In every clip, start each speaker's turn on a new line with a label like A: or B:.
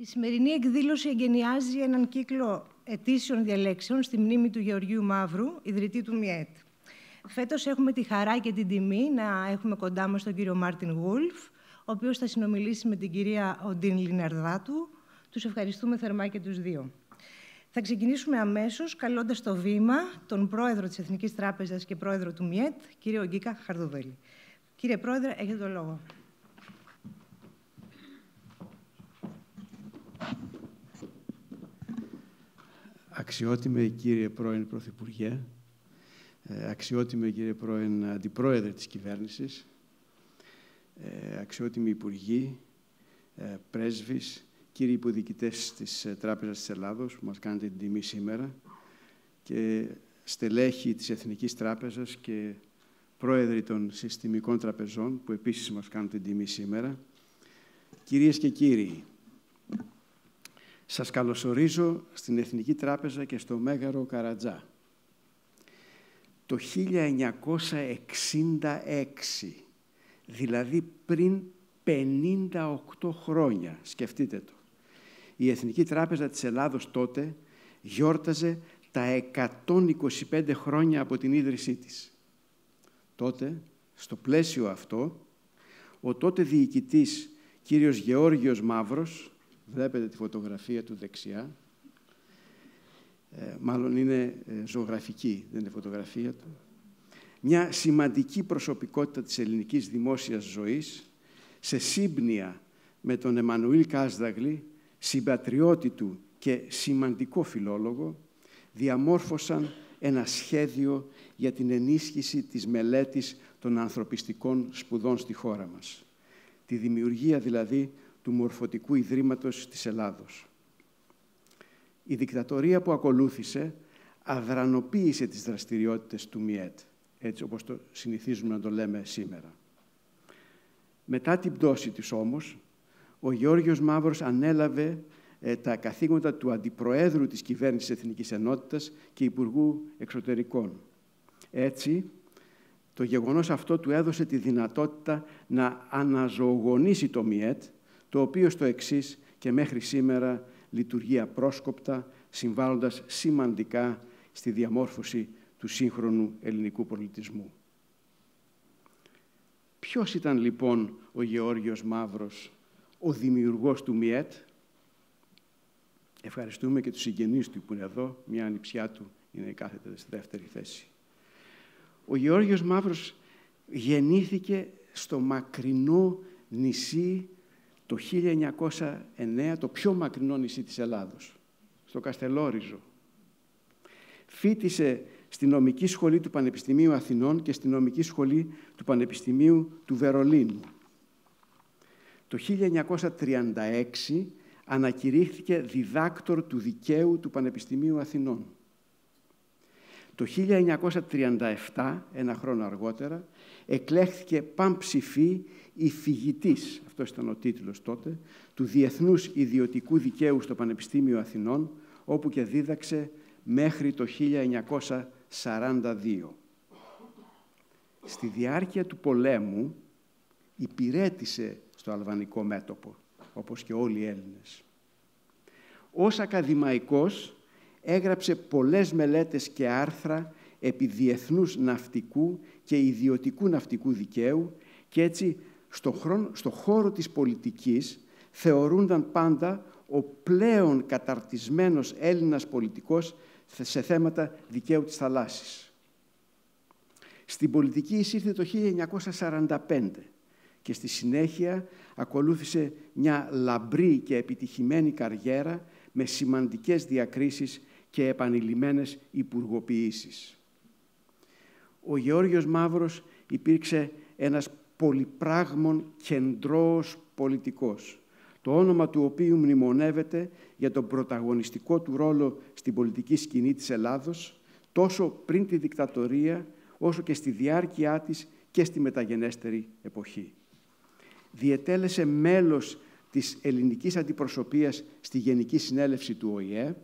A: Η σημερινή εκδήλωση εγκαινιάζει έναν κύκλο ετήσιων διαλέξεων στη μνήμη του Γεωργίου Μαύρου, ιδρυτή του ΜΙΕΤ. Φέτος έχουμε τη χαρά και την τιμή να έχουμε κοντά μας τον κύριο Μάρτιν Γουλφ, ο οποίος θα συνομιλήσει με την κυρία Οντίν Λιναρδάτου. Τους ευχαριστούμε θερμά και τους δύο. Θα ξεκινήσουμε αμέσως καλώντας στο βήμα τον πρόεδρο της Εθνικής Τράπεζας και πρόεδρο του ΜΙΕΤ, κύριο Γκίκα Χαρδοβέλη. Κύριε Πρόεδρε, έχετε το λόγο.
B: Αξιότιμε κύριε πρώην Πρωθυπουργέ, αξιότιμε κύριε πρώην Αντιπρόεδρε της Κυβέρνησης, αξιότιμοι υπουργοί, πρέσβεις, κύριοι υποδιοικητές της Τράπεζας της Ελλάδος που μας κάνετε την τιμή σήμερα και στελέχη της Εθνικής Τράπεζας και πρόεδροι των συστημικών τραπεζών που επίσης μας κάνουν την τιμή σήμερα. Κυρίες και κύριοι, σας καλωσορίζω στην Εθνική Τράπεζα και στο Μέγαρο Καρατζά. Το 1966, δηλαδή πριν 58 χρόνια, σκεφτείτε το, η Εθνική Τράπεζα της Ελλάδος τότε γιόρταζε τα 125 χρόνια από την ίδρυσή της. Τότε, στο πλαίσιο αυτό, ο τότε διοικητής κύριος Γεώργιος Μαύρος, βλέπετε τη φωτογραφία του δεξιά, μάλλον είναι ζωγραφική, δεν είναι φωτογραφία του, μια σημαντική προσωπικότητα της ελληνικής δημόσιας ζωής, σε σύμπνοια με τον Εμμανουήλ Χ, συμπατριώτη του και σημαντικό φιλόλογο, διαμόρφωσαν ένα σχέδιο για την ενίσχυση της μελέτης των ανθρωπιστικών σπουδών στη χώρα μας. Τη δημιουργία δηλαδή του Μορφωτικού Ιδρύματος της Ελλάδος. Η δικτατορία που ακολούθησε αδρανοποίησε τις δραστηριότητες του ΜΙΕΤ, έτσι όπως το συνηθίζουμε να το λέμε σήμερα. Μετά την πτώση της όμως, ο Γεώργιος Μαύρος ανέλαβε τα καθήκοντα του Αντιπροέδρου της Κυβέρνησης Εθνικής Ενότητας και Υπουργού Εξωτερικών. Έτσι, το γεγονός αυτό του έδωσε τη δυνατότητα να αναζωογονήσει το ΜΙΕΤ, το οποίο στο εξής και μέχρι σήμερα λειτουργεί απρόσκοπτα, συμβάλλοντας σημαντικά στη διαμόρφωση του σύγχρονου ελληνικού πολιτισμού. Ποιος ήταν λοιπόν ο Γεώργιος Μαύρος, ο δημιουργός του ΜΙΕΤ? Ευχαριστούμε και τους συγγενείς του που είναι εδώ, μια ανιψιά του είναι κάθεται στη δεύτερη θέση. Ο Γεώργιος Μαύρος γεννήθηκε στο μακρινό νησί το 1909, το πιο μακρινό νησί της Ελλάδος, στο Καστελόριζο. Φοίτησε στη νομική σχολή του Πανεπιστημίου Αθηνών και στη νομική σχολή του Πανεπιστημίου του Βερολίνου. Το 1936 ανακηρύχθηκε διδάκτορ του δικαίου του Πανεπιστημίου Αθηνών. Το 1937, ένα χρόνο αργότερα, εκλέχθηκε πανψηφί υφηγητής, αυτός ήταν ο τίτλος τότε, του Διεθνούς Ιδιωτικού Δικαίου στο Πανεπιστήμιο Αθηνών, όπου και δίδαξε μέχρι το 1942. Στη διάρκεια του πολέμου υπηρέτησε στο αλβανικό μέτωπο, όπως και όλοι οι Έλληνες. Ως ακαδημαϊκός έγραψε πολλές μελέτες και άρθρα επί διεθνούς ναυτικού και ιδιωτικού ναυτικού δικαίου και έτσι στο χώρο της πολιτικής θεωρούνταν πάντα ο πλέον καταρτισμένος Έλληνας πολιτικός σε θέματα δικαίου της θαλάσσης. Στην πολιτική εισήρθε το 1945 και στη συνέχεια ακολούθησε μια λαμπρή και επιτυχημένη καριέρα με σημαντικές διακρίσεις και επανειλημμένες υπουργοποιήσεις. Ο Γεώργιος Μαύρος υπήρξε ένας πολυπράγμων κεντρώος πολιτικός, το όνομα του οποίου μνημονεύεται για τον πρωταγωνιστικό του ρόλο στην πολιτική σκηνή της Ελλάδος, τόσο πριν τη δικτατορία, όσο και στη διάρκεια της και στη μεταγενέστερη εποχή. Διετέλεσε μέλος της ελληνικής αντιπροσωπείας στη Γενική Συνέλευση του ΟΗΕ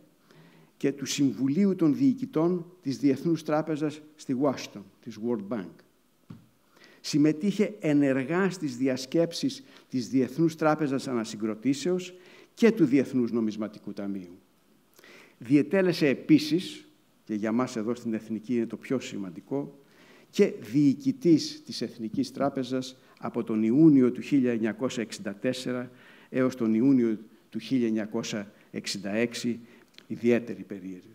B: και του Συμβουλίου των Διοικητών της Διεθνούς Τράπεζας στη Ουάσιγκτον, της World Bank. Συμμετείχε ενεργά στις διασκέψεις της Διεθνούς Τράπεζας Ανασυγκροτήσεως και του Διεθνούς Νομισματικού Ταμείου. Διετέλεσε επίσης, και για μας εδώ στην Εθνική είναι το πιο σημαντικό, και διοικητής της Εθνικής Τράπεζας από τον Ιούνιο του 1964 έως τον Ιούνιο του 1966, ιδιαίτερη περίοδο.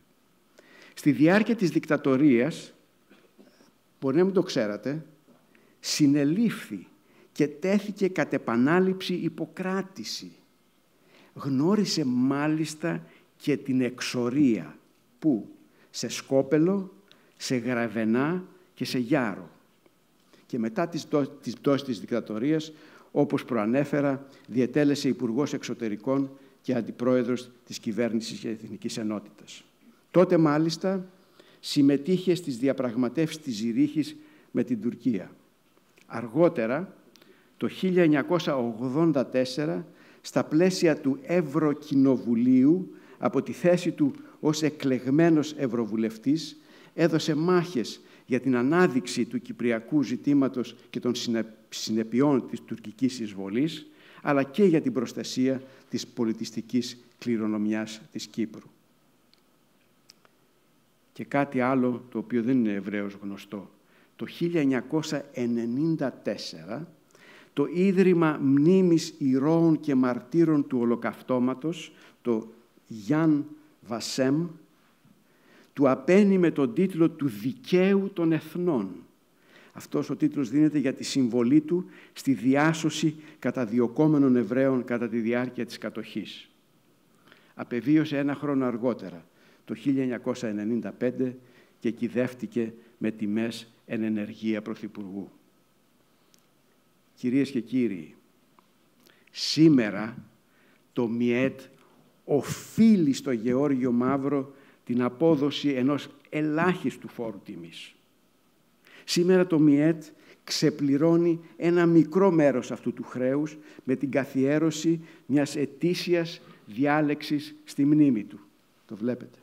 B: Στη διάρκεια της δικτατορίας, μπορεί να μην το ξέρατε, συνελήφθη και τέθηκε κατ' επανάληψη υποκράτηση. Γνώρισε μάλιστα και την εξορία. Πού? Σε Σκόπελο, σε Γραβενά και σε Γιάρο. Και μετά τις πτώσεις της δικτατορίας, όπως προανέφερα, διετέλεσε Υπουργός Εξωτερικών και Αντιπρόεδρος της Κυβέρνησης Εθνικής Ενότητας. Τότε, μάλιστα, συμμετείχε στις διαπραγματεύσεις της Ζηρίχης με την Τουρκία. Αργότερα, το 1984, στα πλαίσια του Ευρωκοινοβουλίου, από τη θέση του ως εκλεγμένος Ευρωβουλευτής, έδωσε μάχες για την ανάδειξη του κυπριακού ζητήματος και των συνεπειών της τουρκικής εισβολής, αλλά και για την προστασία της πολιτιστικής κληρονομιάς της Κύπρου. Και κάτι άλλο το οποίο δεν είναι ευρέως γνωστό. Το 1994 το Ίδρυμα Μνήμης Ηρώων και Μαρτύρων του Ολοκαυτώματος, το Γιάν Βασέμ, του απένιμε τον τίτλο του Δικαίου των Εθνών. Αυτός ο τίτλος δίνεται για τη συμβολή του στη διάσωση καταδιωκόμενων Εβραίων κατά τη διάρκεια της κατοχής. Απεβίωσε ένα χρόνο αργότερα, το 1995, και κυδεύτηκε με τιμές εν ενεργεία πρωθυπουργού. Κυρίες και κύριοι, σήμερα το ΜΙΕΤ οφείλει στο Γεώργιο Μαύρο την απόδοση ενός ελάχιστου φόρου τιμής. Σήμερα το ΜΙΕΤ ξεπληρώνει ένα μικρό μέρος αυτού του χρέους με την καθιέρωση μιας ετήσιας διάλεξης στη μνήμη του. Το βλέπετε.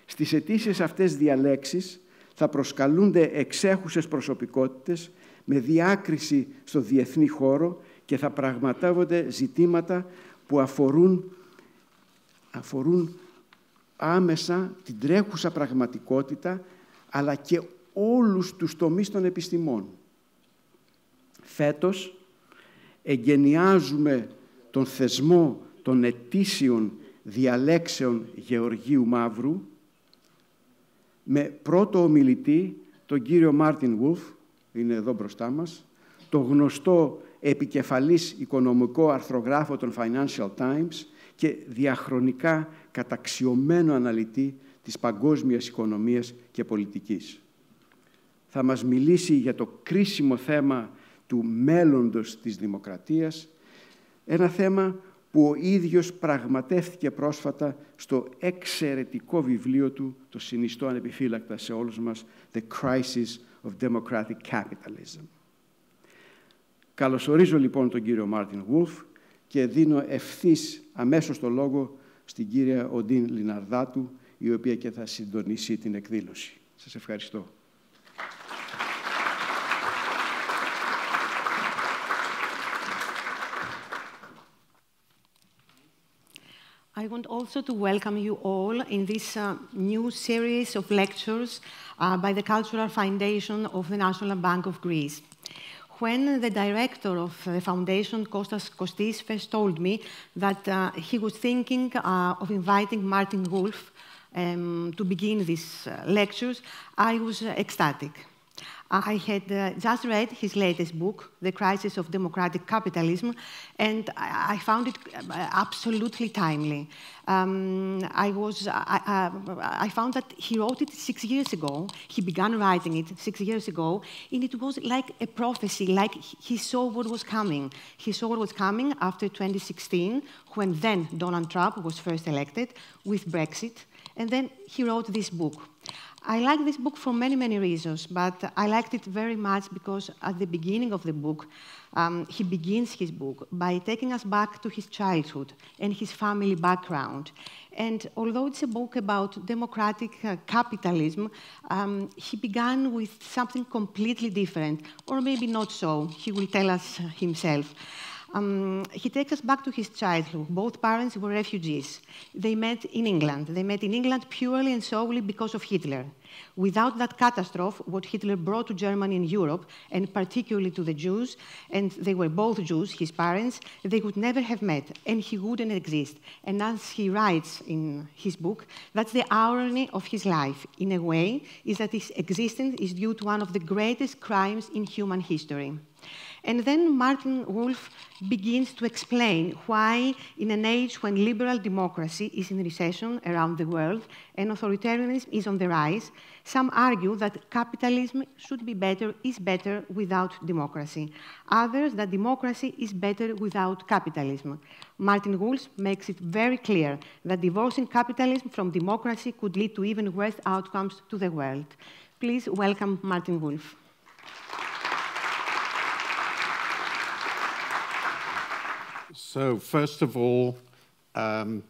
B: Στις ετήσιες αυτές διαλέξεις θα προσκαλούνται εξέχουσες προσωπικότητες με διάκριση στο διεθνή χώρο και θα πραγματεύονται ζητήματα που αφορούν άμεσα την τρέχουσα πραγματικότητα, αλλά και όλους τους τομείς των επιστημών. Φέτος εγκαινιάζουμε τον θεσμό των ετήσιων διαλέξεων Γεωργίου Μαύρου με πρώτο ομιλητή τον κύριο Μάρτιν Γουλφ, είναι εδώ μπροστά μας, το γνωστό επικεφαλής οικονομικό αρθρογράφο των Financial Times και διαχρονικά καταξιωμένο αναλυτή της παγκόσμιας οικονομίας και πολιτικής. Θα μας μιλήσει για το κρίσιμο θέμα του μέλλοντος της δημοκρατίας, ένα θέμα που ο ίδιος πραγματεύτηκε πρόσφατα στο εξαιρετικό βιβλίο του, το συνιστώ ανεπιφύλακτα σε όλους μας, «The Crisis of Democratic Capitalism». Καλωσορίζω λοιπόν τον κύριο Μάρτιν Γουλφ και δίνω ευθύς αμέσως το λόγο στην κυρία Οντίν Λιναρδάτου, η οποία και θα συντονίσει την εκδήλωση. Σας ευχαριστώ.
C: I want also to welcome you all in this new series of lectures by the Cultural Foundation of the National Bank of Greece. When the director of the foundation, Kostas Kostis, first told me that he was thinking of inviting Martin Wolf to begin these lectures, I was ecstatic. I had just read his latest book, The Crisis of Democratic Capitalism, and I found it absolutely timely. I found that he wrote it 6 years ago. He began writing it 6 years ago, and it was like a prophecy, like he saw what was coming. He saw what was coming after 2016, when then Donald Trump was first elected with Brexit, and then he wrote this book. I like this book for many, many reasons, but I liked it very much because at the beginning of the book, he begins his book by taking us back to his childhood and his family background. And although it's a book about democratic capitalism, he began with something completely different, or maybe not so. He will tell us himself. He takes us back to his childhood. Both parents were refugees. They met in England. They met in England purely and solely because of Hitler. Without that catastrophe, what Hitler brought to Germany and Europe, and particularly to the Jews, and they were both Jews, his parents, they would never have met, and he wouldn't exist. And as he writes in his book, that's the irony of his life, in a way, is that his existence is due to one of the greatest crimes in human history. And then Martin Wolf begins to explain why, in an age when liberal democracy is in recession around the world and authoritarianism is on the rise, some argue that capitalism is better without democracy. Others that democracy is better without capitalism. Martin Wolf makes it very clear that divorcing capitalism from democracy could lead to even worse outcomes to the world. Please welcome Martin Wolf.
D: So, first of all, the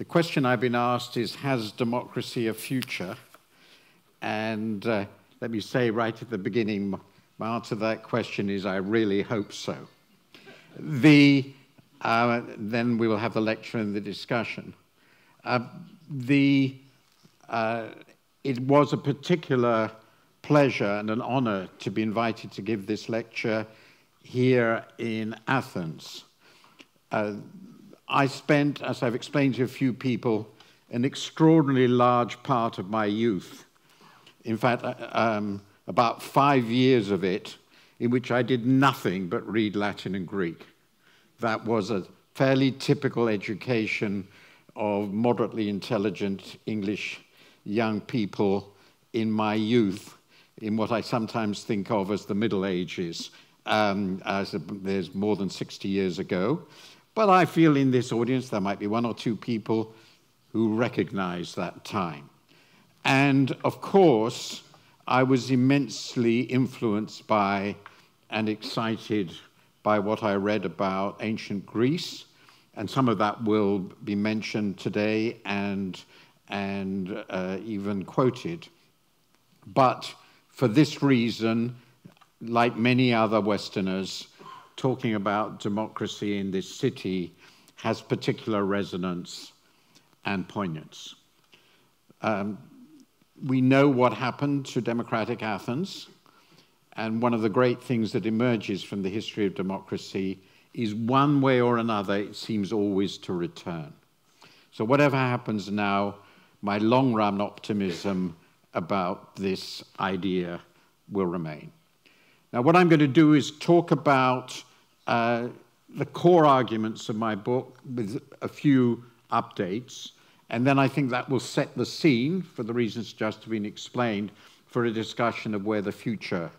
D: question I've been asked is, has democracy a future? And let me say right at the beginning, my answer to that question is, I really hope so. Then we will have the lecture and the discussion. It was a particular pleasure and an honor to be invited to give this lecture here in Athens. I spent, as I've explained to a few people, an extraordinarily large part of my youth, in fact, about 5 years of it, in which I did nothing but read Latin and Greek. That was a fairly typical education of moderately intelligent English young people in my youth, in what I sometimes think of as the Middle Ages. There's more than 60 years ago. But I feel in this audience there might be one or two people who recognize that time. And of course, I was immensely influenced by and excited by what I read about ancient Greece, and some of that will be mentioned today and even quoted. But for this reason, like many other Westerners, talking about democracy in this city has particular resonance and poignance. We know what happened to democratic Athens, and one of the great things that emerges from the history of democracy is one way or another, it seems always to return. So whatever happens now, my long-run optimism about this idea will remain. Now, what I'm going to do is talk about the core arguments of my book with a few updates, and then I think that will set the scene, for the reasons just been explained, for a discussion of where the future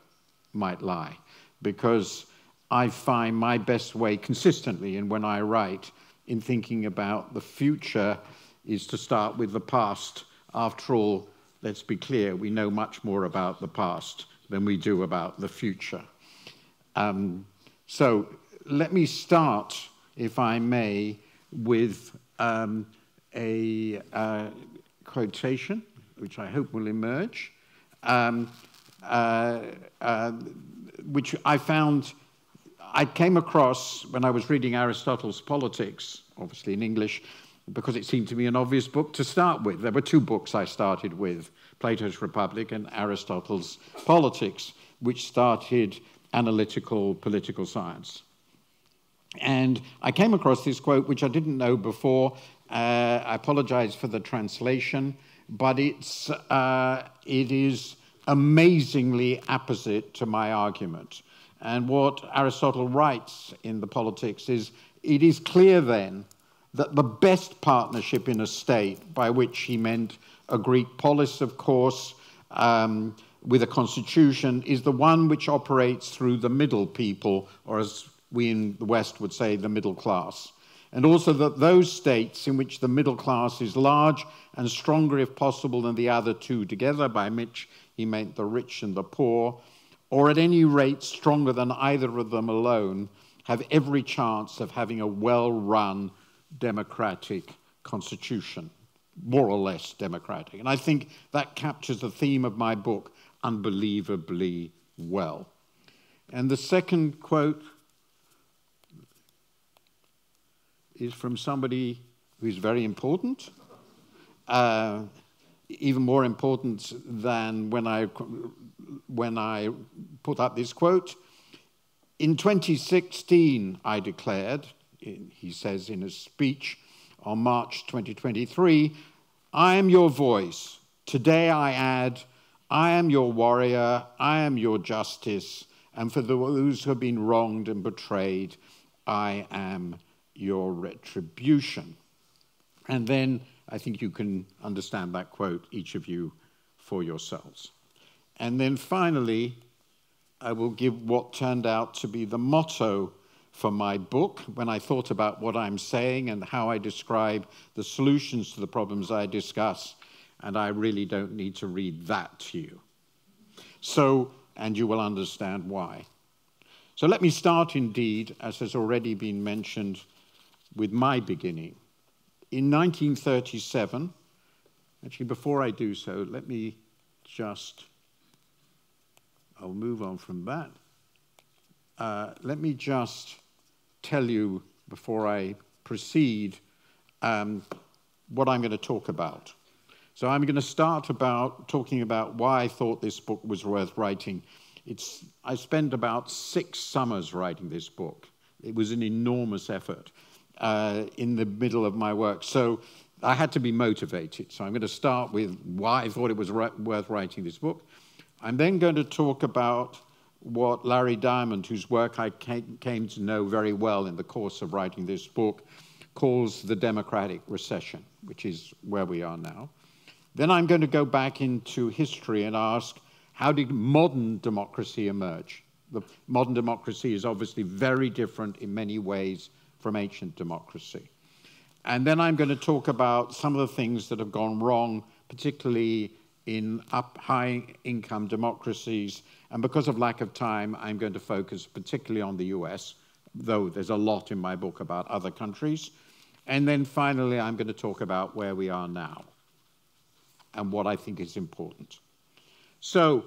D: might lie. Because I find my best way consistently, and when I write, in thinking about the future, is to start with the past. After all, let's be clear, we know much more about the past than we do about the future. So let me start, if I may, with a quotation, which I hope will emerge, which I came across when I was reading Aristotle's Politics, obviously in English, because it seemed to me an obvious book to start with. There were two books I started with, Plato's Republic and Aristotle's Politics, which started analytical political science. And I came across this quote, which I didn't know before. I apologize for the translation, but it is amazingly apposite to my argument. And what Aristotle writes in the Politics is, it is clear then that the best partnership in a state, by which he meant a Greek polis, of course, with a constitution, is the one which operates through the middle people, or as we in the West would say, the middle class. And also that those states in which the middle class is large and stronger, if possible, than the other two together, by which he meant the rich and the poor, or at any rate stronger than either of them alone, have every chance of having a well-run democratic constitution, more or less democratic. And I think that captures the theme of my book unbelievably well. And the second quote, is from somebody who's very important, even more important than when I put up this quote. In 2016, I declared, he says in a speech on March 2023, I am your voice. Today I add, I am your warrior, I am your justice, and for those who have been wronged and betrayed, I am your retribution. And then I think you can understand that quote, each of you, for yourselves. And then finally, I will give what turned out to be the motto for my book when I thought about what I'm saying and how I describe the solutions to the problems I discuss. And I really don't need to read that to you. So, and you will understand why. So let me start indeed, as has already been mentioned, with my beginning. In 1937, actually before I do so, let me just, I'll move on from that. Let me just tell you, before I proceed, what I'm going to talk about. So I'm going to start talking about why I thought this book was worth writing. I spent about 6 summers writing this book. It was an enormous effort in the middle of my work. So I had to be motivated. So I'm going to start with why I thought it was worth writing this book. I'm then going to talk about what Larry Diamond, whose work I came to know very well in the course of writing this book, calls the democratic recession, which is where we are now. Then I'm going to go back into history and ask, how did modern democracy emerge? The modern democracy is obviously very different in many ways from ancient democracy. And then I'm going to talk about some of the things that have gone wrong, particularly in high-income democracies. And because of lack of time, I'm going to focus particularly on the US, though there's a lot in my book about other countries. And then finally, I'm going to talk about where we are now and what I think is important. So,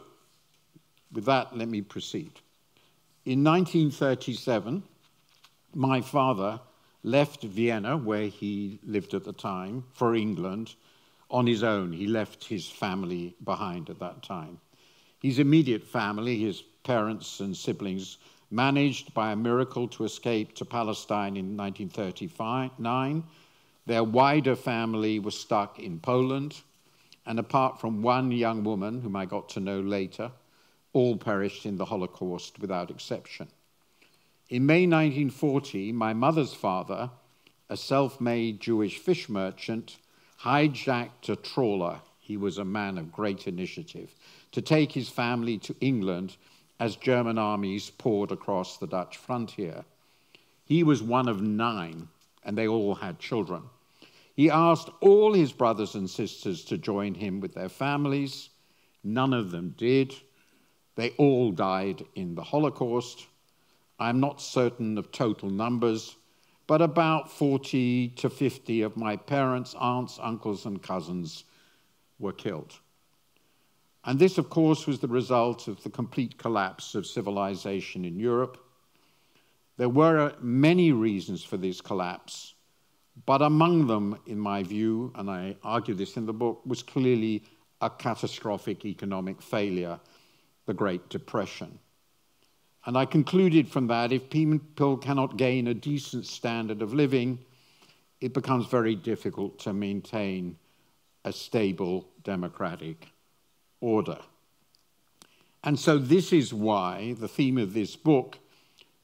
D: with that, let me proceed. In 1937, my father left Vienna, where he lived at the time, for England on his own. He left his family behind at that time. His immediate family, his parents and siblings, managed by a miracle to escape to Palestine in 1939. Their wider family was stuck in Poland, and apart from one young woman, whom I got to know later, all perished in the Holocaust without exception. In May 1940, my mother's father, a self-made Jewish fish merchant, hijacked a trawler. He was a man of great initiative, to take his family to England as German armies poured across the Dutch frontier. He was one of 9, and they all had children. He asked all his brothers and sisters to join him with their families. None of them did. They all died in the Holocaust. I'm not certain of total numbers, but about 40 to 50 of my parents, aunts, uncles, and cousins were killed. And this, of course, was the result of the complete collapse of civilization in Europe. There were many reasons for this collapse, but among them, in my view, and I argue this in the book, was clearly a catastrophic economic failure, the Great Depression. And I concluded from that, if people cannot gain a decent standard of living, it becomes very difficult to maintain a stable democratic order. And so this is why the theme of this book,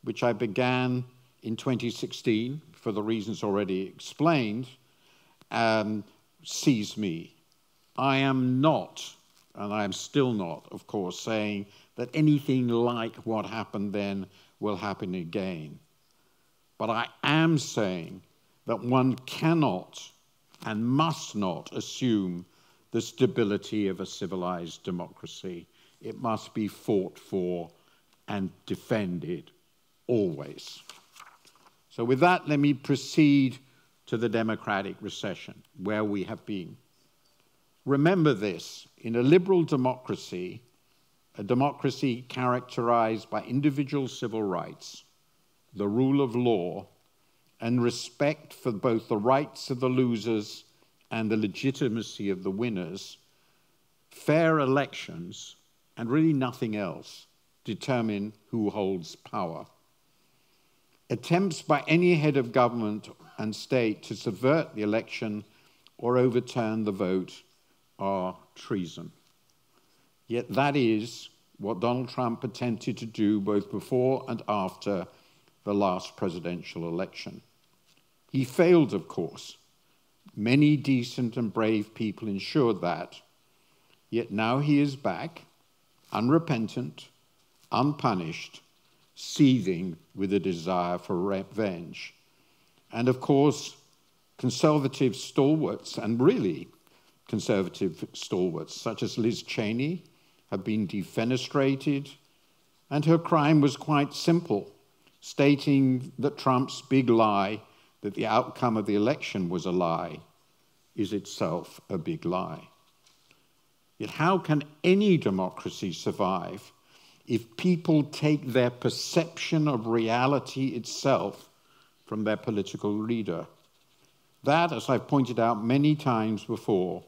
D: which I began in 2016, for the reasons already explained, sees me. I am not, and I am still not, of course, saying that anything like what happened then will happen again. But I am saying that one cannot and must not assume the stability of a civilized democracy. It must be fought for and defended always. So with that, let me proceed to the democratic recession, where we have been. Remember this, in a liberal democracy, a democracy characterized by individual civil rights, the rule of law, and respect for both the rights of the losers and the legitimacy of the winners, fair elections, and really nothing else, determine who holds power. Attempts by any head of government and state to subvert the election or overturn the vote are treason. Yet that is what Donald Trump attempted to do both before and after the last presidential election. He failed, of course. Many decent and brave people ensured that. Yet now he is back, unrepentant, unpunished, seething with a desire for revenge. And of course, conservative stalwarts, and really conservative stalwarts, such as Liz Cheney, have been defenestrated, and her crime was quite simple, stating that Trump's big lie, that the outcome of the election was a lie, is itself a big lie. Yet how can any democracy survive if people take their perception of reality itself from their political leader? That, as I've pointed out many times before,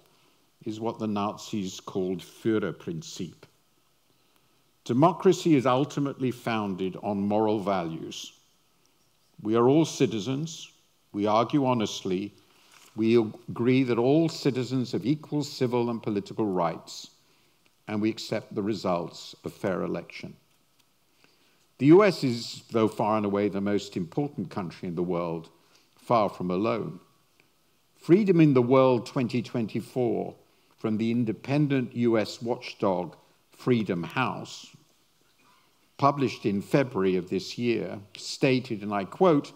D: is what the Nazis called Führerprinzip. Democracy is ultimately founded on moral values. We are all citizens, we argue honestly, we agree that all citizens have equal civil and political rights, and we accept the results of fair election. The US is, though far and away the most important country in the world, far from alone. Freedom in the World 2024 from the independent US watchdog Freedom House, published in February of this year, stated, and I quote,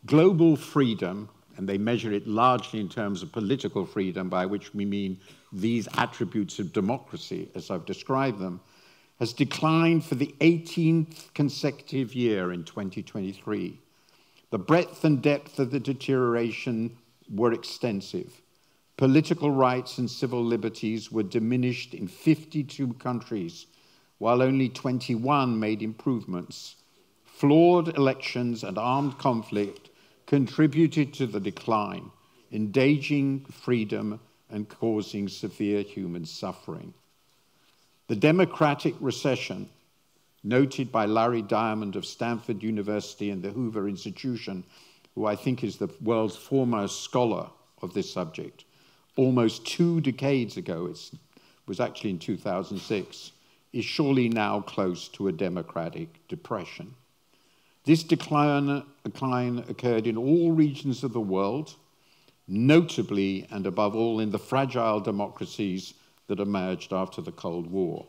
D: "Global freedom," and they measure it largely in terms of political freedom, by which we mean these attributes of democracy, as I've described them, has declined for the 18th consecutive year in 2023. The breadth and depth of the deterioration were extensive. Political rights and civil liberties were diminished in 52 countries, while only 21 made improvements. Flawed elections and armed conflict contributed to the decline, endangering freedom and causing severe human suffering. The democratic recession, noted by Larry Diamond of Stanford University and the Hoover Institution, who I think is the world's foremost scholar of this subject, almost 2 decades ago, it was actually in 2006, is surely now close to a democratic depression. This decline occurred in all regions of the world, notably and above all in the fragile democracies that emerged after the Cold War.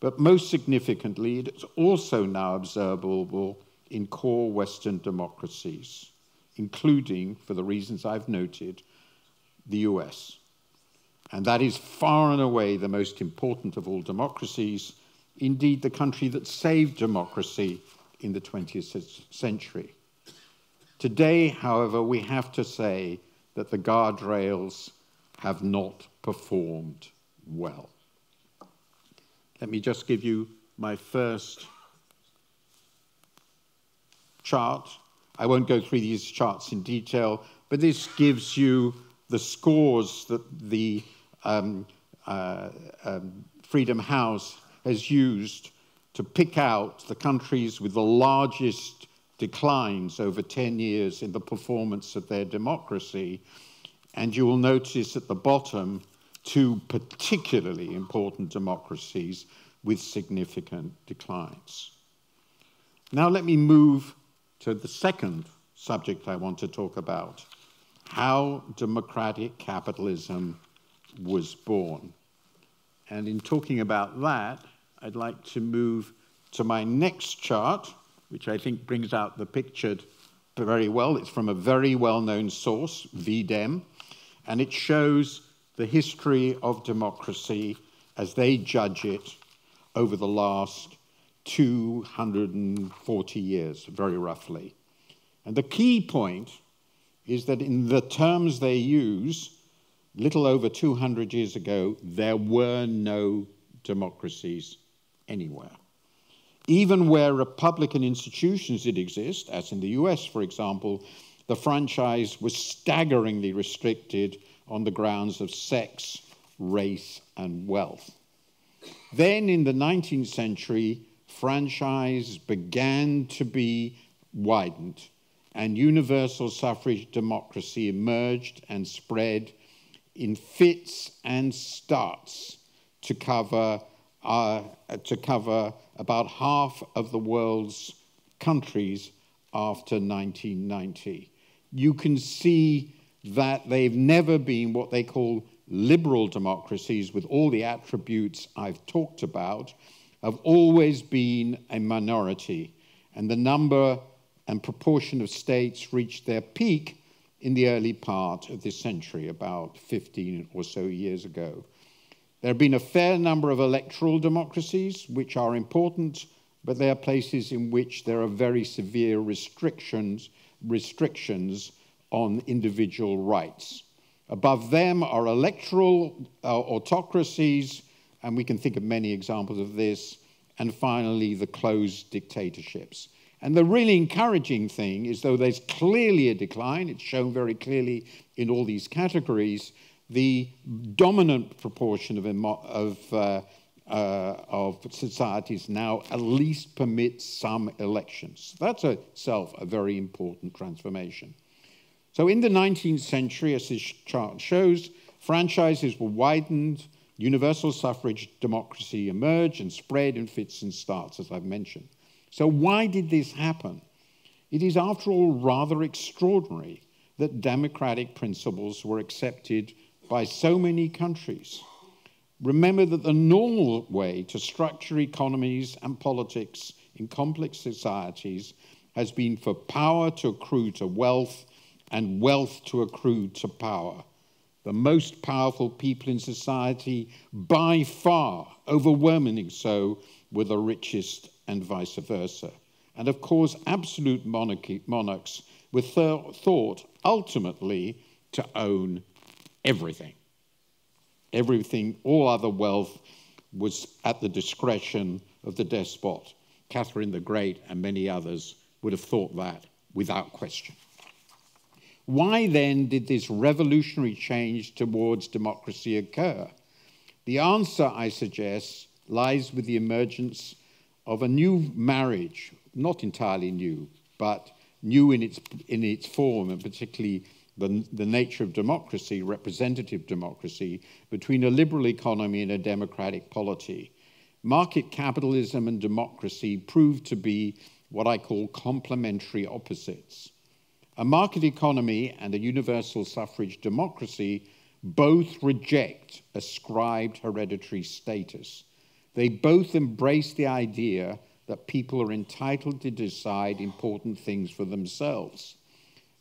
D: But most significantly, it is also now observable in core Western democracies, including, for the reasons I've noted, the US. And that is far and away the most important of all democracies, indeed the country that saved democracy in the 20th century. Today, however, we have to say that the guardrails have not performed well. Let me just give you my first chart. I won't go through these charts in detail, but this gives you the scores that the Freedom House has used to pick out the countries with the largest declines over 10 years in the performance of their democracy. And you will notice at the bottom 2 particularly important democracies with significant declines. Now let me move to the second subject I want to talk about, how democratic capitalism was born. And in talking about that, I'd like to move to my next chart, which I think brings out the picture very well. It's from a very well-known source, VDEM, and it shows the history of democracy as they judge it over the last 240 years, very roughly. And the key point is that in the terms they use, little over 200 years ago, there were no democracies anywhere. Even where Republican institutions did exist, as in the US, for example, the franchise was staggeringly restricted on the grounds of sex, race, and wealth. Then in the 19th century, franchise began to be widened, and universal suffrage democracy emerged and spread in fits and starts to cover about half of the world's countries after 1990. You can see that they've never been what they call liberal democracies with all the attributes I've talked about, have always been a minority, and the number and proportion of states reached their peak in the early part of this century, about 15 or so years ago. There have been a fair number of electoral democracies, which are important, but they are places in which there are very severe restrictions on individual rights. Above them are electoral autocracies, and we can think of many examples of this, and finally the closed dictatorships. And the really encouraging thing is, though there's clearly a decline, it's shown very clearly in all these categories, the dominant proportion of societies now at least permit some elections. That's itself a very important transformation. So in the 19th century, as this chart shows, franchises were widened, universal suffrage democracy emerged and spread in fits and starts, as I've mentioned. So why did this happen? It is, after all, rather extraordinary that democratic principles were accepted by so many countries. Remember that the normal way to structure economies and politics in complex societies has been for power to accrue to wealth and wealth to accrue to power. The most powerful people in society, by far, overwhelmingly so, were the richest and vice versa. And of course, absolute monarchs were thought ultimately to own everything. Everything, all other wealth was at the discretion of the despot. Catherine the Great and many others would have thought that without question. Why then did this revolutionary change towards democracy occur? The answer, I suggest, lies with the emergence of a new marriage, not entirely new, but new in its form, and particularly the nature of democracy, representative democracy, between a liberal economy and a democratic polity. Market capitalism and democracy proved to be what I call complementary opposites. A market economy and a universal suffrage democracy both reject ascribed hereditary status. They both embrace the idea that people are entitled to decide important things for themselves.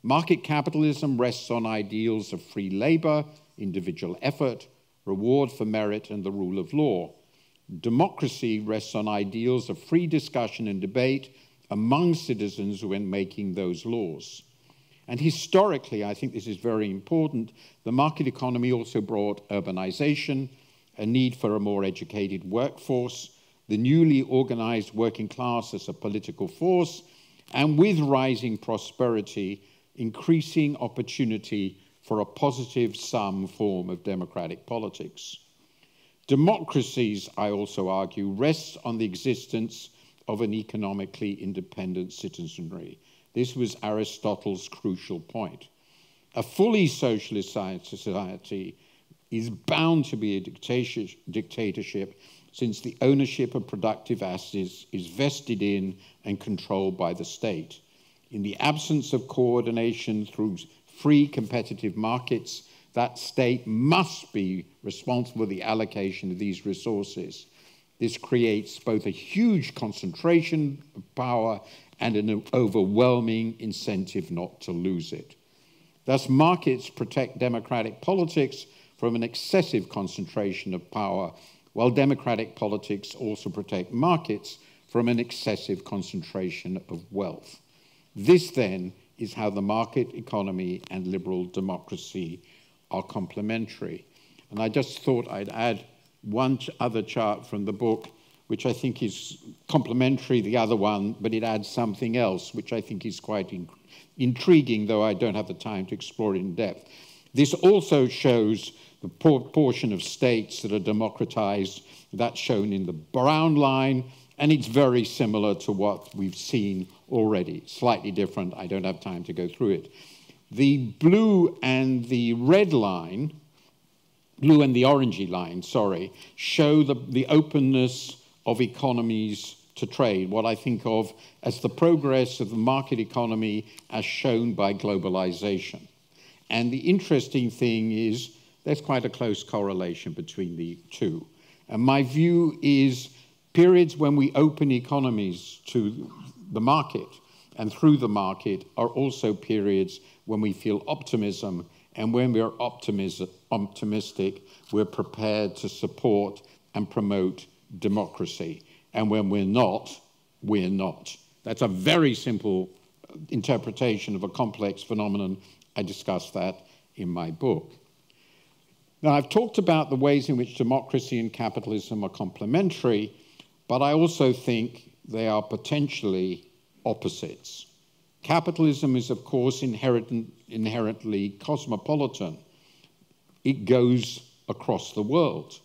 D: Market capitalism rests on ideals of free labor, individual effort, reward for merit, and the rule of law. Democracy rests on ideals of free discussion and debate among citizens when making those laws. And historically, I think this is very important, the market economy also brought urbanization, a need for a more educated workforce, the newly organized working class as a political force, and with rising prosperity, increasing opportunity for a positive sum form of democratic politics. Democracies, I also argue, rests on the existence of an economically independent citizenry. This was Aristotle's crucial point. A fully socialist society is bound to be a dictatorship, since the ownership of productive assets is vested in and controlled by the state. In the absence of coordination through free competitive markets, that state must be responsible for the allocation of these resources. This creates both a huge concentration of power and an overwhelming incentive not to lose it. Thus, markets protect democratic politics from an excessive concentration of power, while democratic politics also protect markets from an excessive concentration of wealth. This, then, is how the market economy and liberal democracy are complementary. And I just thought I'd add one other chart from the book, which I think is complementary, the other one, but it adds something else, which I think is quite intriguing, though I don't have the time to explore it in depth. This also shows the proportion of states that are democratized. That's shown in the brown line, and it's very similar to what we've seen already. Slightly different, I don't have time to go through it. The blue and the red line, blue and the orangey line, sorry, show the openness of economies to trade, what I think of as the progress of the market economy as shown by globalization. And the interesting thing is there's quite a close correlation between the two. And my view is periods when we open economies to the market and through the market are also periods when we feel optimism, and when we're optimistic, we're prepared to support and promote democracy. And when we're not, we're not. That's a very simple interpretation of a complex phenomenon. I discuss that in my book. Now, I've talked about the ways in which democracy and capitalism are complementary, but I also think they are potentially opposites. Capitalism is, of course, inherently cosmopolitan. It goes across the world.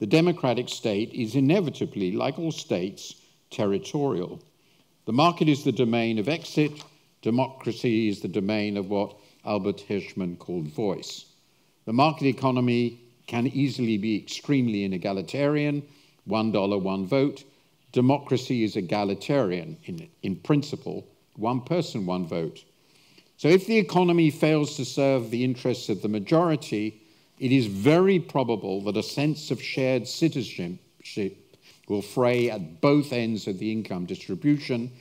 D: The democratic state is inevitably, like all states, territorial. The market is the domain of exit. Democracy is the domain of what Albert Hirschman called voice. The market economy can easily be extremely inegalitarian, $1, one vote. Democracy is egalitarian in principle, one person, one vote. So if the economy fails to serve the interests of the majority, it is very probable that a sense of shared citizenship will fray at both ends of the income distribution,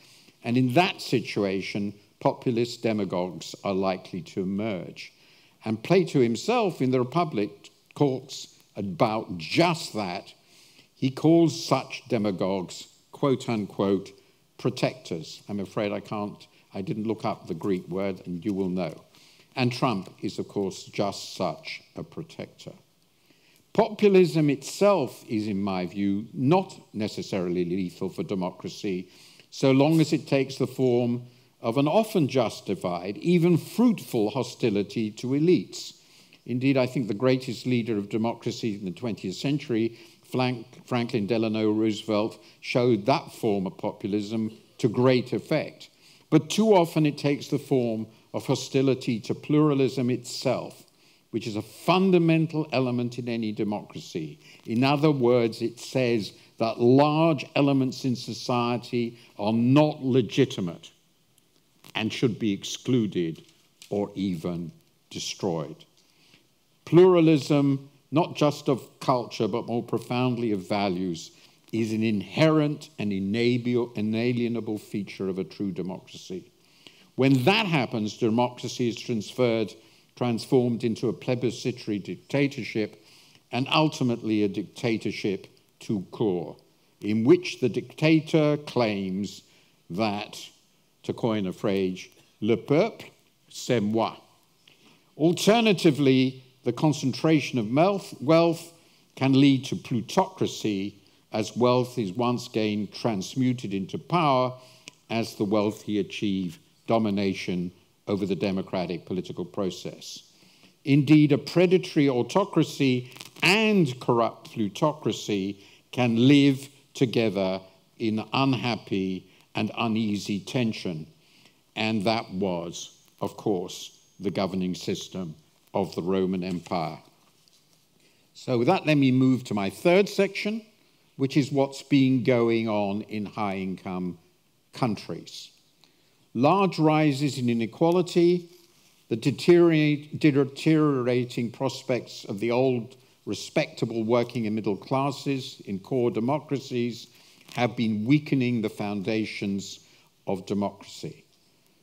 D: and in that situation, populist demagogues are likely to emerge. And Plato himself in the Republic talks about just that. He calls such demagogues, quote unquote, protectors. I'm afraid I didn't look up the Greek word, and you will know. And Trump is, of course, just such a protector. Populism itself is, in my view, not necessarily lethal for democracy, so long as it takes the form of an often justified, even fruitful hostility to elites. Indeed, I think the greatest leader of democracy in the 20th century, Franklin Delano Roosevelt, showed that form of populism to great effect. But too often it takes the form of hostility to pluralism itself, which is a fundamental element in any democracy. In other words, it says that large elements in society are not legitimate and should be excluded or even destroyed. Pluralism, not just of culture, but more profoundly of values, is an inherent and inalienable feature of a true democracy. When that happens, democracy is transformed into a plebiscitary dictatorship, and ultimately a dictatorship tout court, in which the dictator claims that, to coin a phrase, le peuple, c'est moi. Alternatively, the concentration of wealth can lead to plutocracy, as wealth is once gained transmuted into power as the wealthy achieve domination over the democratic political process. Indeed, a predatory autocracy and corrupt plutocracy can live together in unhappy and uneasy tension. And that was, of course, the governing system of the Roman Empire. So with that, let me move to my third section, which is what's been going on in high-income countries. Large rises in inequality, the deteriorating prospects of the old respectable working and middle classes in core democracies have been weakening the foundations of democracy.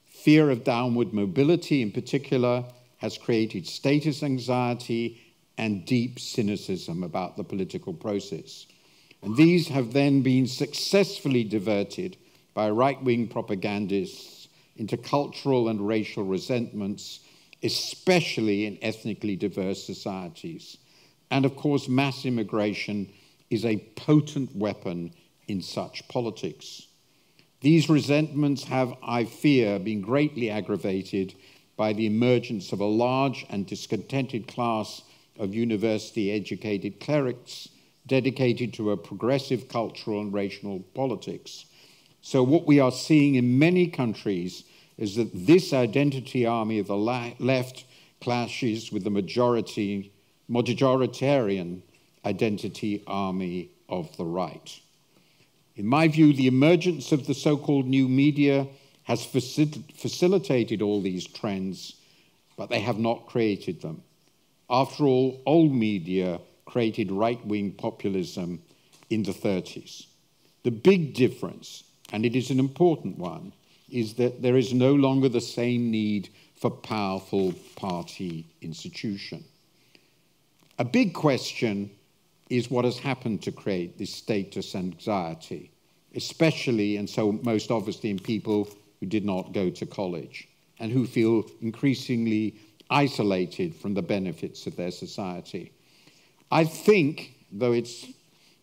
D: Fear of downward mobility, in particular, has created status anxiety and deep cynicism about the political process. And these have then been successfully diverted by right-wing propagandists into cultural and racial resentments, especially in ethnically diverse societies. And of course, mass immigration is a potent weapon in such politics. These resentments have, I fear, been greatly aggravated by the emergence of a large and discontented class of university-educated clerics dedicated to a progressive cultural and racial politics. So what we are seeing in many countries is that this identity army of the left clashes with the majoritarian identity army of the right. In my view, the emergence of the so-called new media has facilitated all these trends, but they have not created them. After all, old media created right-wing populism in the 30s. The big difference, and it is an important one, is that there is no longer the same need for powerful party institution. A big question is what has happened to create this status anxiety, especially and so most obviously in people who did not go to college and who feel increasingly isolated from the benefits of their society. I think, though it's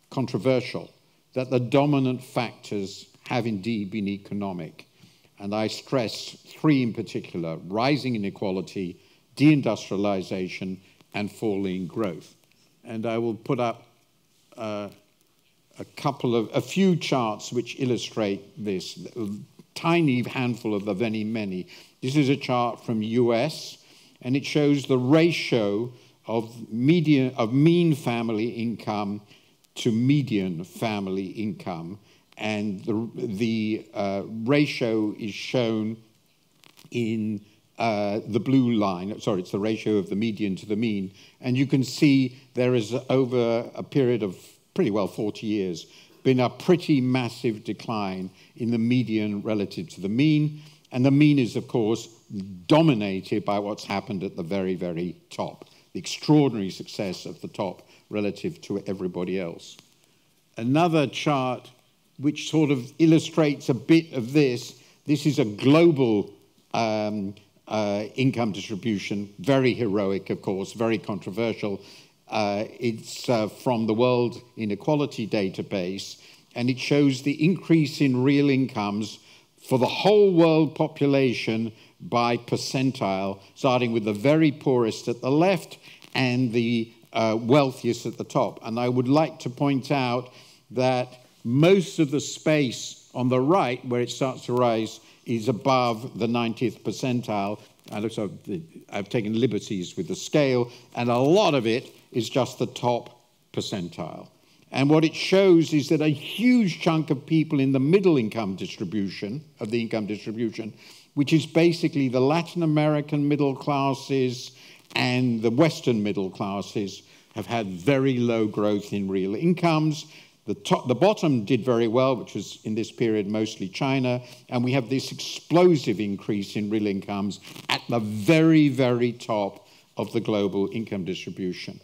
D: controversial, that the dominant factors have indeed been economic. And I stress three in particular: rising inequality, deindustrialization, and falling growth. And I will put up a few charts which illustrate this, a tiny handful of the many, many. This is a chart from US, and it shows the ratio of mean family income to median family income. And the ratio is shown in the blue line. Sorry, it's the ratio of the median to the mean. And you can see there is, over a period of pretty well 40 years, been a pretty massive decline in the median relative to the mean. And the mean is, of course, dominated by what's happened at the very, very top, the extraordinary success of the top relative to everybody else. Another chart which sort of illustrates a bit of this. This is a global income distribution, very heroic, of course, very controversial. It's from the World Inequality Database, and it shows the increase in real incomes for the whole world population by percentile, starting with the very poorest at the left and the wealthiest at the top. And I would like to point out that most of the space on the right, where it starts to rise, is above the 90th percentile. And so I've taken liberties with the scale, and a lot of it is just the top percentile. And what it shows is that a huge chunk of people in the middle income distribution, which is basically the Latin American middle classes and the Western middle classes, have had very low growth in real incomes. The bottom did very well, which was in this period mostly China, and we have this explosive increase in real incomes at the very, very top of the global income distribution.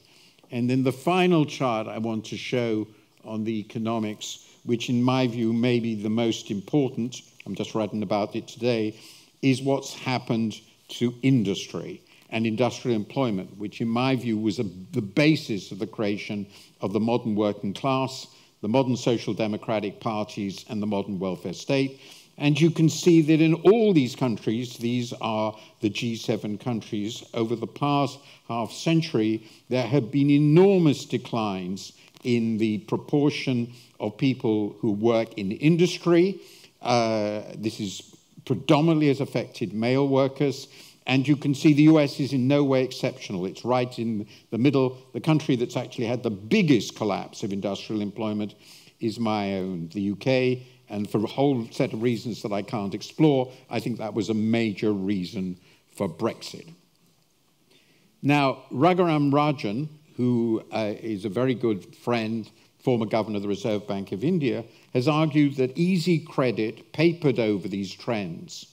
D: And then the final chart I want to show on the economics, which in my view may be the most important, I'm just writing about it today, is what's happened to industry and industrial employment, which in my view was the basis of the creation of the modern working class, the modern social democratic parties, and the modern welfare state. And you can see that in all these countries, these are the G7 countries, over the past half century, there have been enormous declines in the proportion of people who work in industry. This is predominantly has affected male workers. And you can see the US is in no way exceptional. It's right in the middle. The country that's actually had the biggest collapse of industrial employment is my own, the UK. And for a whole set of reasons that I can't explore, I think that was a major reason for Brexit. Now, Raghuram Rajan, who is a very good friend, former governor of the Reserve Bank of India, has argued that easy credit papered over these trends.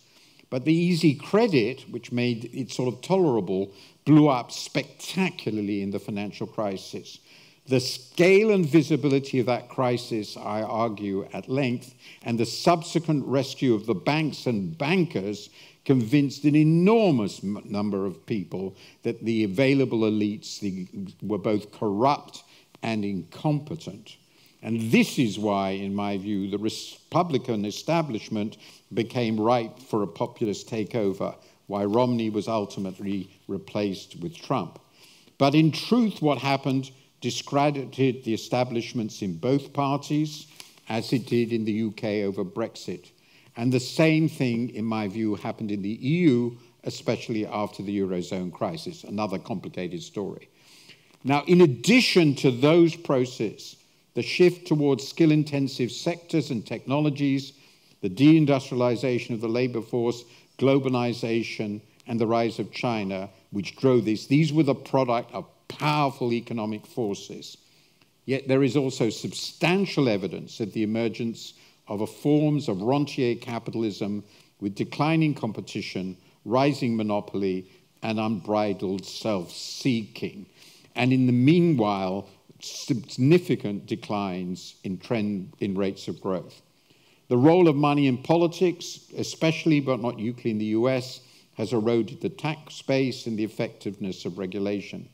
D: But the easy credit, which made it sort of tolerable, blew up spectacularly in the financial crisis. The scale and visibility of that crisis, I argue at length, and the subsequent rescue of the banks and bankers convinced an enormous number of people that the available elites were both corrupt and incompetent. And this is why, in my view, the Republican establishment became ripe for a populist takeover, why Romney was ultimately replaced with Trump. But in truth, what happened discredited the establishments in both parties, as it did in the UK over Brexit. And the same thing, in my view, happened in the EU, especially after the Eurozone crisis, another complicated story. Now, in addition to those processes, the shift towards skill-intensive sectors and technologies, the deindustrialization of the labor force, globalization, and the rise of China, which drove this, these were the product of powerful economic forces. Yet there is also substantial evidence of the emergence of forms of rentier capitalism with declining competition, rising monopoly, and unbridled self-seeking. And in the meanwhile, significant declines in rates of growth. The role of money in politics, especially but not uniquely in the US, has eroded the tax base and the effectiveness of regulation.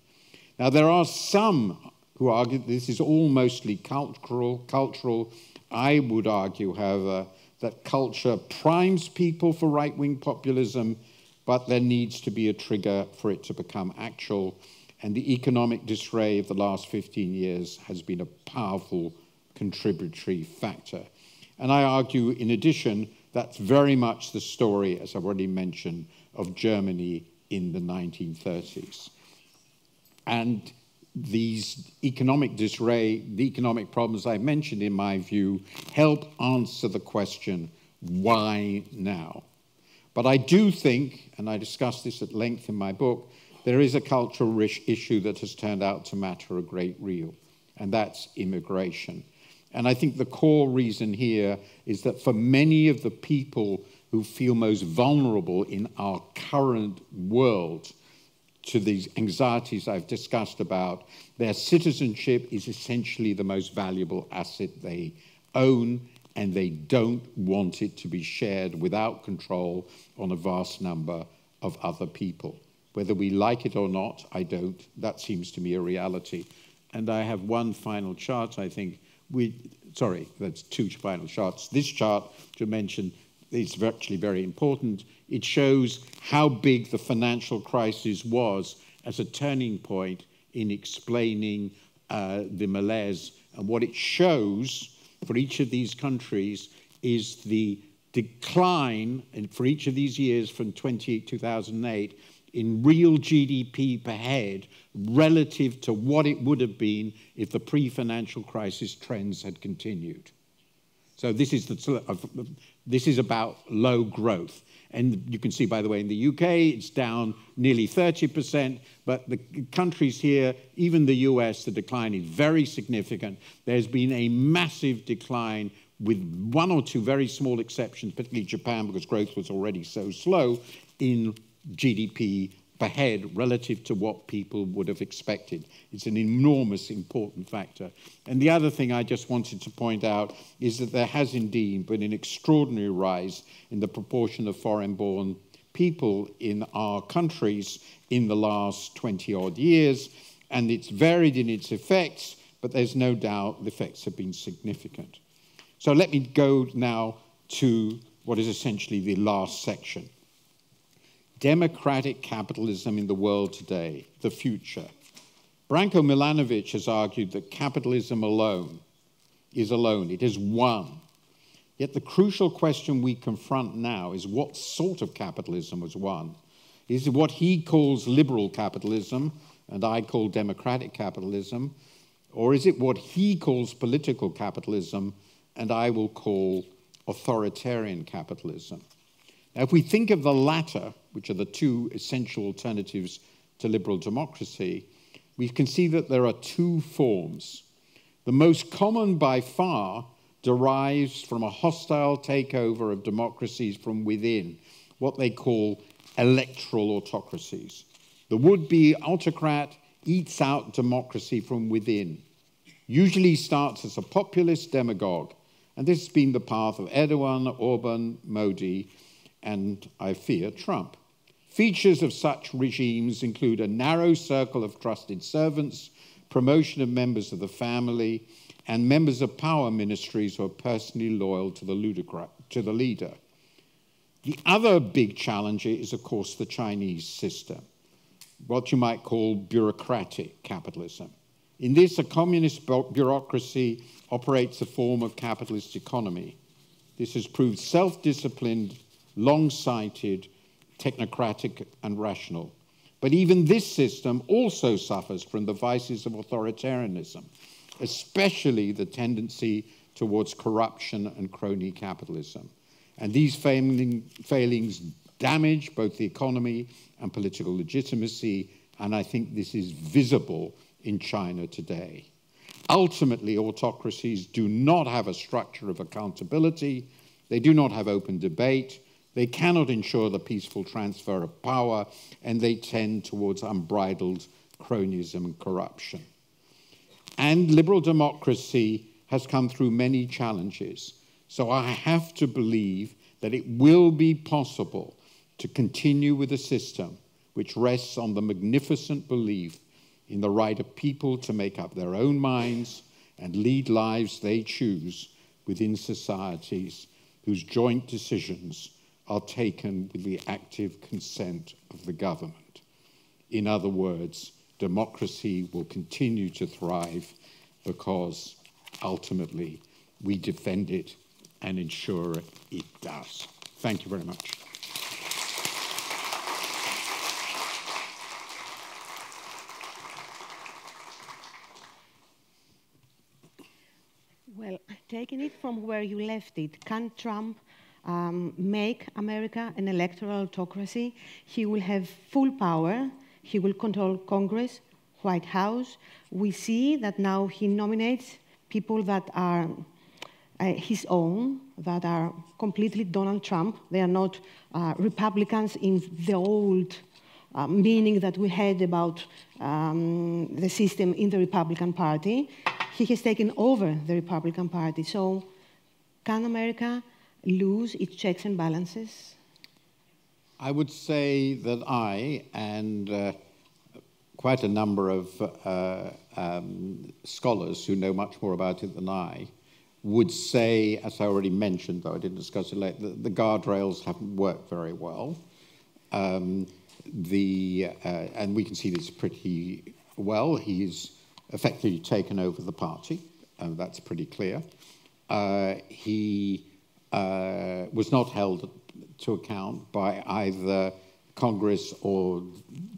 D: Now, there are some who argue that this is all mostly cultural. I would argue, however, that culture primes people for right-wing populism, but there needs to be a trigger for it to become actual. And the economic disarray of the last 15 years has been a powerful contributory factor. And I argue, in addition, that's very much the story, as I've already mentioned, of Germany in the 1930s. And these economic disarray, the economic problems I mentioned, in my view, help answer the question, why now? But I do think, and I discuss this at length in my book, there is a cultural issue that has turned out to matter a great deal, and that's immigration. And I think the core reason here is that for many of the people who feel most vulnerable in our current world to these anxieties I've discussed about, their citizenship is essentially the most valuable asset they own, and they don't want it to be shared without control on a vast number of other people. Whether we like it or not, I don't. That seems to me a reality. And I have one final chart, I think. That's two final charts. This chart, to mention, is actually very important. It shows how big the financial crisis was as a turning point in explaining the malaise. And what it shows for each of these countries is the decline, and for each of these years from 2008, in real GDP per head relative to what it would have been if the pre-financial crisis trends had continued. So this is about low growth. And you can see, by the way, in the UK, it's down nearly 30%, but the countries here, even the US, the decline is very significant. There's been a massive decline with one or two very small exceptions, particularly Japan, because growth was already so slow, in GDP per head relative to what people would have expected. It's an enormous, important factor. And the other thing I just wanted to point out is that there has indeed been an extraordinary rise in the proportion of foreign-born people in our countries in the last 20-odd years, and it's varied in its effects, but there's no doubt the effects have been significant. So let me go now to what is essentially the last section. Democratic capitalism in the world today, the future. Branko Milanovic has argued that capitalism alone is alone. It is one. Yet the crucial question we confront now is what sort of capitalism was won? Is it what he calls liberal capitalism, and I call democratic capitalism, or is it what he calls political capitalism, and I will call authoritarian capitalism? Now, if we think of the latter, which are the two essential alternatives to liberal democracy, we can see that there are two forms. The most common by far derives from a hostile takeover of democracies from within, what they call electoral autocracies. The would-be autocrat eats out democracy from within, usually starts as a populist demagogue, and this has been the path of Erdogan, Orban, Modi, and I fear Trump. Features of such regimes include a narrow circle of trusted servants, promotion of members of the family, and members of power ministries who are personally loyal to the leader. The other big challenge is, of course, the Chinese system, what you might call bureaucratic capitalism. In this, a communist bureaucracy operates a form of capitalist economy. This has proved self-disciplined, long-sighted, technocratic, and rational. But even this system also suffers from the vices of authoritarianism, especially the tendency towards corruption and crony capitalism. And these failings damage both the economy and political legitimacy, and I think this is visible in China today. Ultimately, autocracies do not have a structure of accountability, they do not have open debate, they cannot ensure the peaceful transfer of power, and they tend towards unbridled cronyism and corruption. And liberal democracy has come through many challenges. So I have to believe that it will be possible to continue with a system which rests on the magnificent belief in the right of people to make up their own minds and lead lives they choose within societies whose joint decisions are taken with the active consent of the government. In other words, democracy will continue to thrive because ultimately we defend it and ensure it does. Thank you very much.
C: Well, taking it from where you left it, can Trump make America an electoral autocracy? He will have full power. He will control Congress, White House. We see that now he nominates people that are his own, that are completely Donald Trump. They are not Republicans in the old meaning that we had about the system in the Republican Party. He has taken over the Republican Party. So can America lose its checks and balances?
D: I would say that I and quite a number of scholars who know much more about it than I would say, as I already mentioned, though I didn't discuss it later, the guardrails haven't worked very well. And we can see this pretty well. He's effectively taken over the party, and that's pretty clear. He was not held to account by either Congress or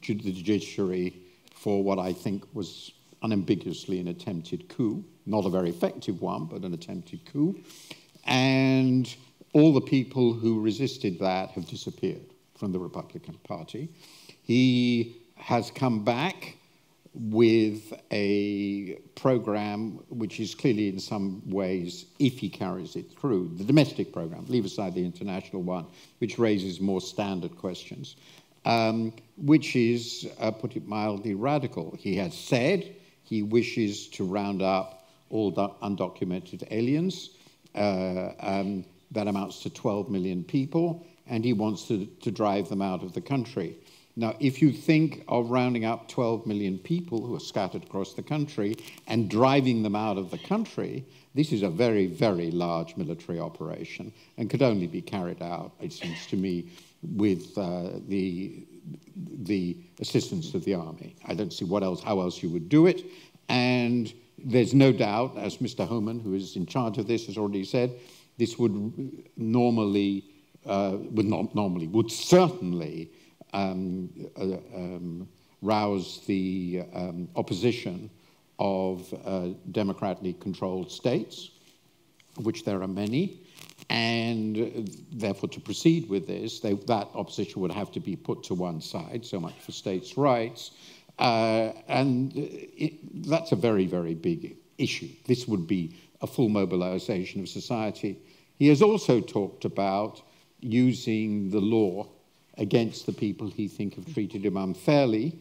D: the judiciary for what I think was unambiguously an attempted coup. Not a very effective one, but an attempted coup. And all the people who resisted that have disappeared from the Republican Party. He has come back with a program which is clearly in some ways, if he carries it through, the domestic program, leave aside the international one, which raises more standard questions, which is, put it mildly, radical. He has said he wishes to round up all undocumented aliens. That amounts to 12 million people, and he wants to drive them out of the country. Now, if you think of rounding up 12 million people who are scattered across the country and driving them out of the country, this is a very, very large military operation and could only be carried out, it seems to me, with the assistance of the army. I don't see how else you would do it. And there's no doubt, as Mr. Homan, who is in charge of this, has already said, this would would certainly rouse the opposition of democratically controlled states, of which there are many, and therefore to proceed with this, that opposition would have to be put to one side, so much for states' rights, and that's a very, very big issue. This would be a full mobilization of society. He has also talked about using the law against the people he thinks have treated him unfairly,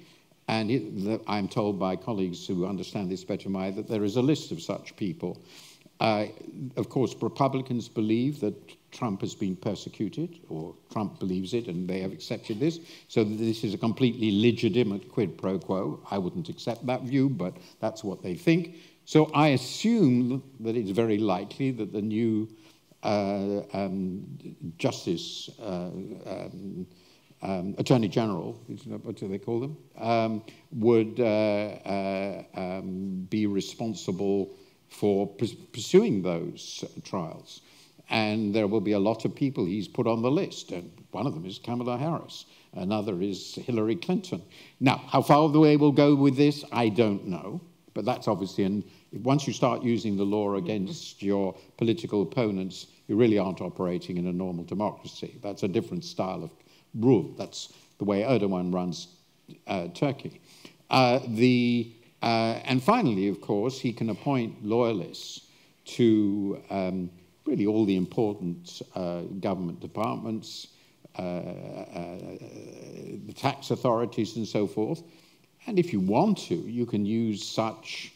D: and I'm told by colleagues who understand this better than I that there is a list of such people. Of course, Republicans believe that Trump has been persecuted, or Trump believes it, and they have accepted this, so that this is a completely legitimate quid pro quo. I wouldn't accept that view, but that's what they think. So I assume that it's very likely that the new Justice Attorney General, what do they call them, would be responsible for pursuing those trials. And there will be a lot of people he's put on the list. And one of them is Kamala Harris. Another is Hillary Clinton. Now, how far the way we'll go with this, I don't know. But that's obviously, and once you start using the law against your political opponents, you really aren't operating in a normal democracy. That's a different style of rule. That's the way Erdogan runs Turkey. And finally, of course, he can appoint loyalists to really all the important government departments, the tax authorities and so forth. And if you want to, you can use such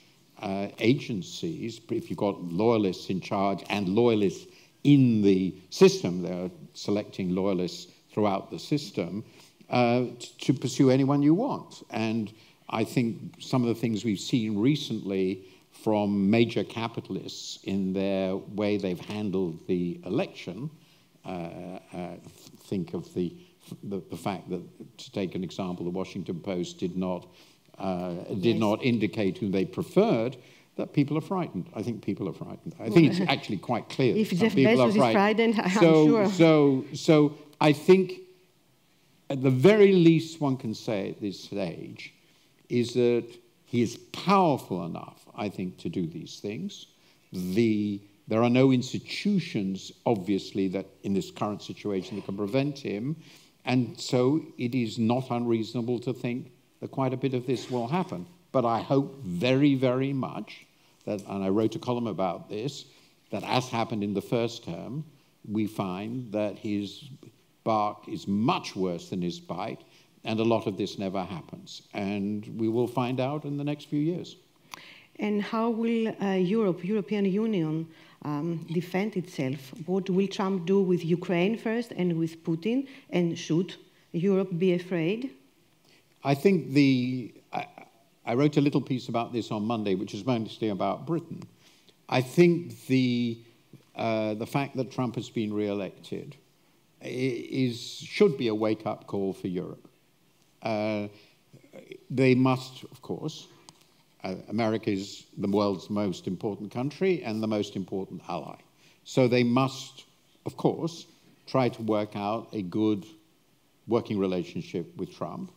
D: agencies, if you've got loyalists in charge and loyalists in the system, they're selecting loyalists throughout the system, to pursue anyone you want. And I think some of the things we've seen recently from major capitalists in their way they've handled the election, think of the fact that, to take an example, the Washington Post did not indicate who they preferred, that people are frightened. I think people are frightened. I think it's actually quite clear.
C: If Jeff Bezos is frightened, I'm sure.
D: So I think at the very least one can say at this stage is that he is powerful enough, I think, to do these things. There are no institutions, obviously, that in this current situation that can prevent him. And so it is not unreasonable to think that quite a bit of this will happen. But I hope very, very much that, and I wrote a column about this, that as happened in the first term, we find that his bark is much worse than his bite, and a lot of this never happens. And we will find out in the next few years.
C: And how will European Union, defend itself? What will Trump do with Ukraine first and with Putin? And should Europe be afraid?
D: I think I wrote a little piece about this on Monday, which is mostly about Britain. I think the fact that Trump has been re-elected should be a wake-up call for Europe. They must, of course, America is the world's most important country and the most important ally. So they must, of course, try to work out a good working relationship with Trump.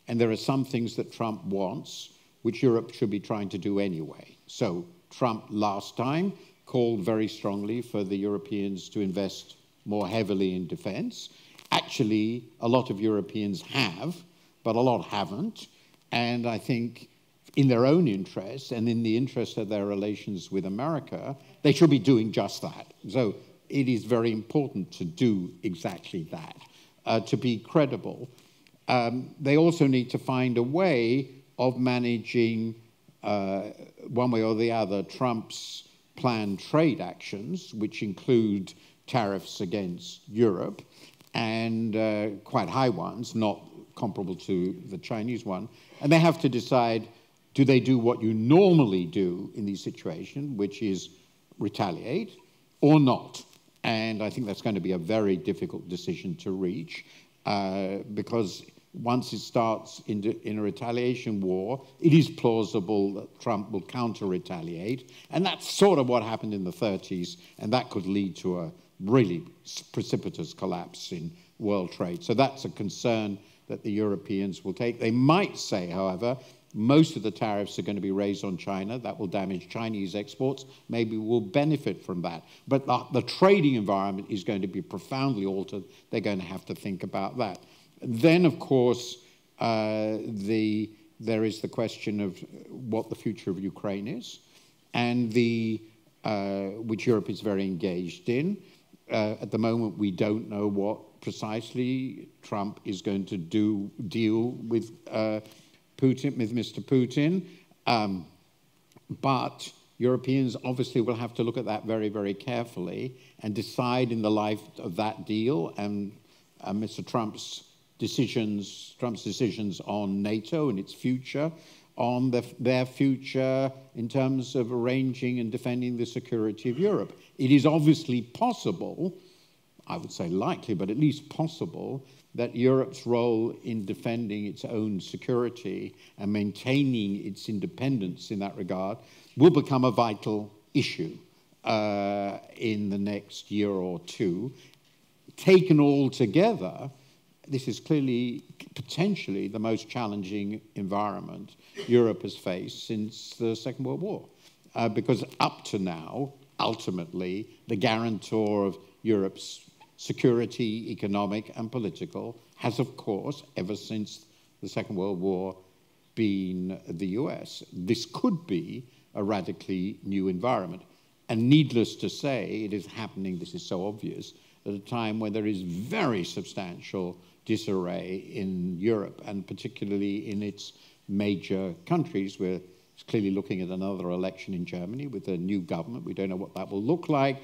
D: And there are some things that Trump wants, which Europe should be trying to do anyway. So Trump last time called very strongly for the Europeans to invest more heavily in defense. Actually, a lot of Europeans have, but a lot haven't. And I think in their own interests and in the interest of their relations with America, they should be doing just that. So it is very important to do exactly that, to be credible. They also need to find a way of managing, one way or the other, Trump's planned trade actions, which include tariffs against Europe, and quite high ones, not comparable to the Chinese one. And they have to decide, do they do what you normally do in these situations, which is retaliate, or not? And I think that's going to be a very difficult decision to reach, because once it starts in a retaliation war, it is plausible that Trump will counter-retaliate. And that's sort of what happened in the 30s, and that could lead to a really precipitous collapse in world trade. So that's a concern that the Europeans will take. They might say, however, most of the tariffs are going to be raised on China. That will damage Chinese exports. Maybe we'll benefit from that. But the trading environment is going to be profoundly altered. They're going to have to think about that. Then, of course, there is the question of what the future of Ukraine is, and which Europe is very engaged in. At the moment, we don't know what precisely Trump is going to deal with Putin, with Mr. Putin, but Europeans obviously will have to look at that very, very carefully and decide in the light of that deal and Mr. Trump's decisions on NATO and its future, on their future in terms of arranging and defending the security of Europe. It is obviously possible, I would say likely, but at least possible, that Europe's role in defending its own security and maintaining its independence in that regard will become a vital issue in the next year or two. Taken all together, this is clearly potentially the most challenging environment Europe has faced since the Second World War, because up to now, ultimately, the guarantor of Europe's security, economic and political, has, of course, ever since the Second World War, been the US. This could be a radically new environment. And needless to say, it is happening, this is so obvious, at a time when there is very substantial disarray in Europe, and particularly in its major countries. We're clearly looking at another election in Germany with a new government. We don't know what that will look like.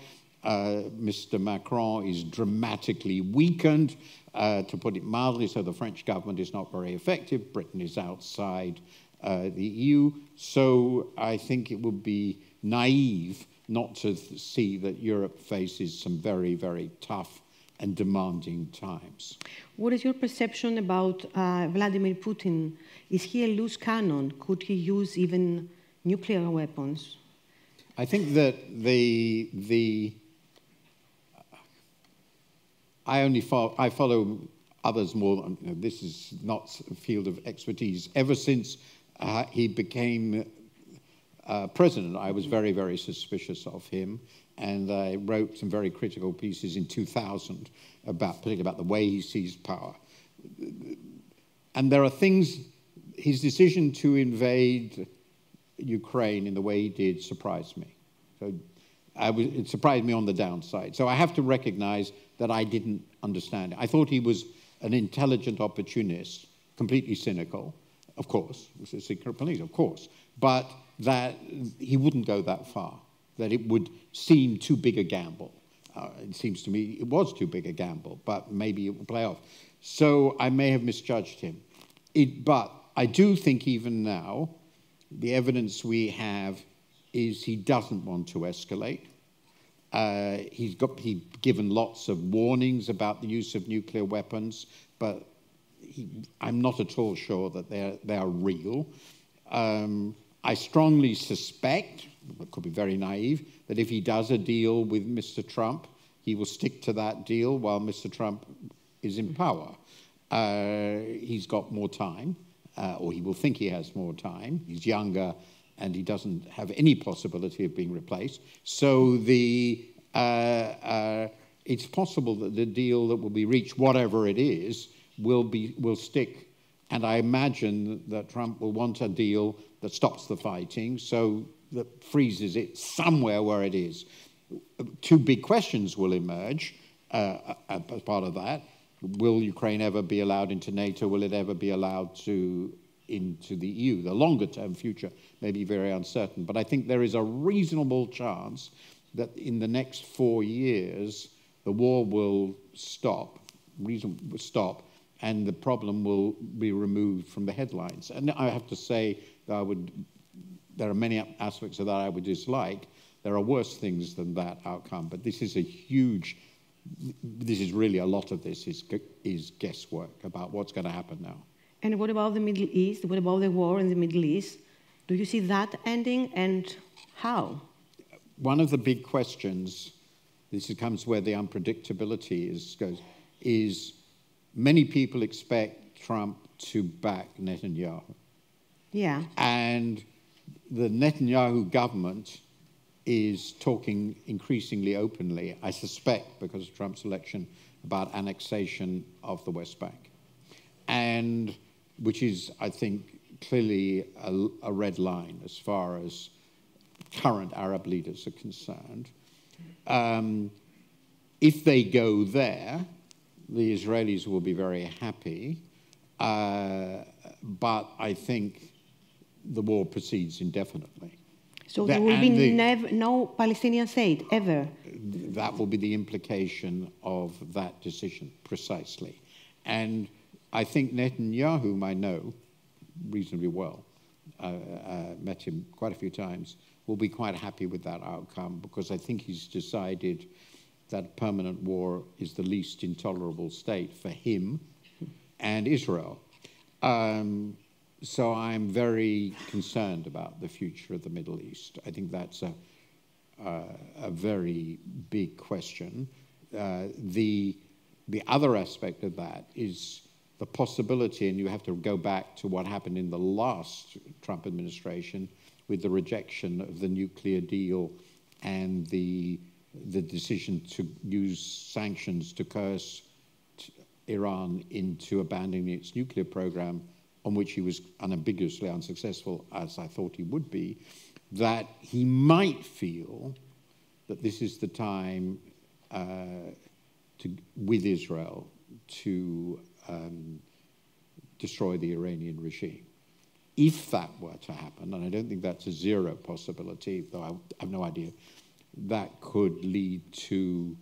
D: Mr. Macron is dramatically weakened, to put it mildly, so the French government is not very effective. Britain is outside the EU. So I think it would be naive not to see that Europe faces some very, very tough and demanding times.
C: What is your perception about Vladimir Putin? Is he a loose cannon? Could he use even nuclear weapons?
D: I think that I follow others more. This is not a field of expertise. Ever since he became president, I was very, very suspicious of him, and I wrote some very critical pieces in 2000 particularly about the way he seized power. And there are things, his decision to invade Ukraine in the way he did surprised me. So it surprised me on the downside. So I have to recognize that I didn't understand it. I thought he was an intelligent opportunist, completely cynical, of course, it was a secret police, of course, but that he wouldn't go that far, that it would seem too big a gamble. It seems to me it was too big a gamble, but maybe it will play off. So I may have misjudged him. But I do think even now, the evidence we have is he doesn't want to escalate. He's given lots of warnings about the use of nuclear weapons, but I'm not at all sure that they are real. I strongly suspect, it could be very naive, that if he does a deal with Mr. Trump, he will stick to that deal while Mr. Trump is in power. He's got more time, or he will think he has more time. He's younger, and he doesn't have any possibility of being replaced. So it's possible that the deal that will be reached, whatever it is, will stick. And I imagine that Trump will want a deal that stops the fighting, so that freezes it somewhere where it is. Two big questions will emerge as part of that. Will Ukraine ever be allowed into NATO? Will it ever be allowed into the EU? The longer-term future may be very uncertain, but I think there is a reasonable chance that in the next 4 years, the war will stop, and the problem will be removed from the headlines. And I have to say that there are many aspects of that I would dislike. There are worse things than that outcome, but this is really a lot of this is guesswork about what's going to happen now.
C: And what about the Middle East? What about the war in the Middle East? Do you see that ending, and how?
D: One of the big questions, this comes where the unpredictability is many people expect Trump to back Netanyahu.
C: Yeah.
D: And the Netanyahu government is talking increasingly openly, I suspect because of Trump's election, about annexation of the West Bank. And which is, I think, clearly a red line as far as current Arab leaders are concerned. If they go there, the Israelis will be very happy, but I think the war proceeds indefinitely.
C: So there will be no Palestinian state, ever?
D: That will be the implication of that decision, precisely. And I think Netanyahu, whom I know reasonably well, met him quite a few times, will be quite happy with that outcome, because I think he's decided that permanent war is the least intolerable state for him and Israel. So I'm very concerned about the future of the Middle East. I think that's a very big question. The other aspect of that is the possibility, and you have to go back to what happened in the last Trump administration with the rejection of the nuclear deal and the decision to use sanctions to coerce Iran into abandoning its nuclear program, on which he was unambiguously unsuccessful, as I thought he would be, that he might feel that this is the time with Israel to destroy the Iranian regime. If that were to happen, and I don't think that's a zero possibility, though I have no idea, that could lead to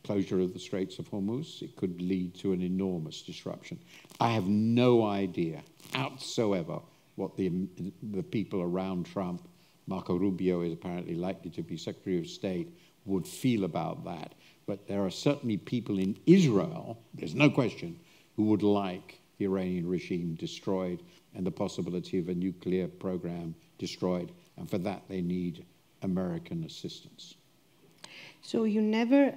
D: closure of the Straits of Hormuz. It could lead to an enormous disruption. I have no idea whatsoever what the people around Trump, Marco Rubio is apparently likely to be Secretary of State, would feel about that. But there are certainly people in Israel, there's no question, who would like the Iranian regime destroyed and the possibility of a nuclear program destroyed. And for that, they need American assistance.
C: So you never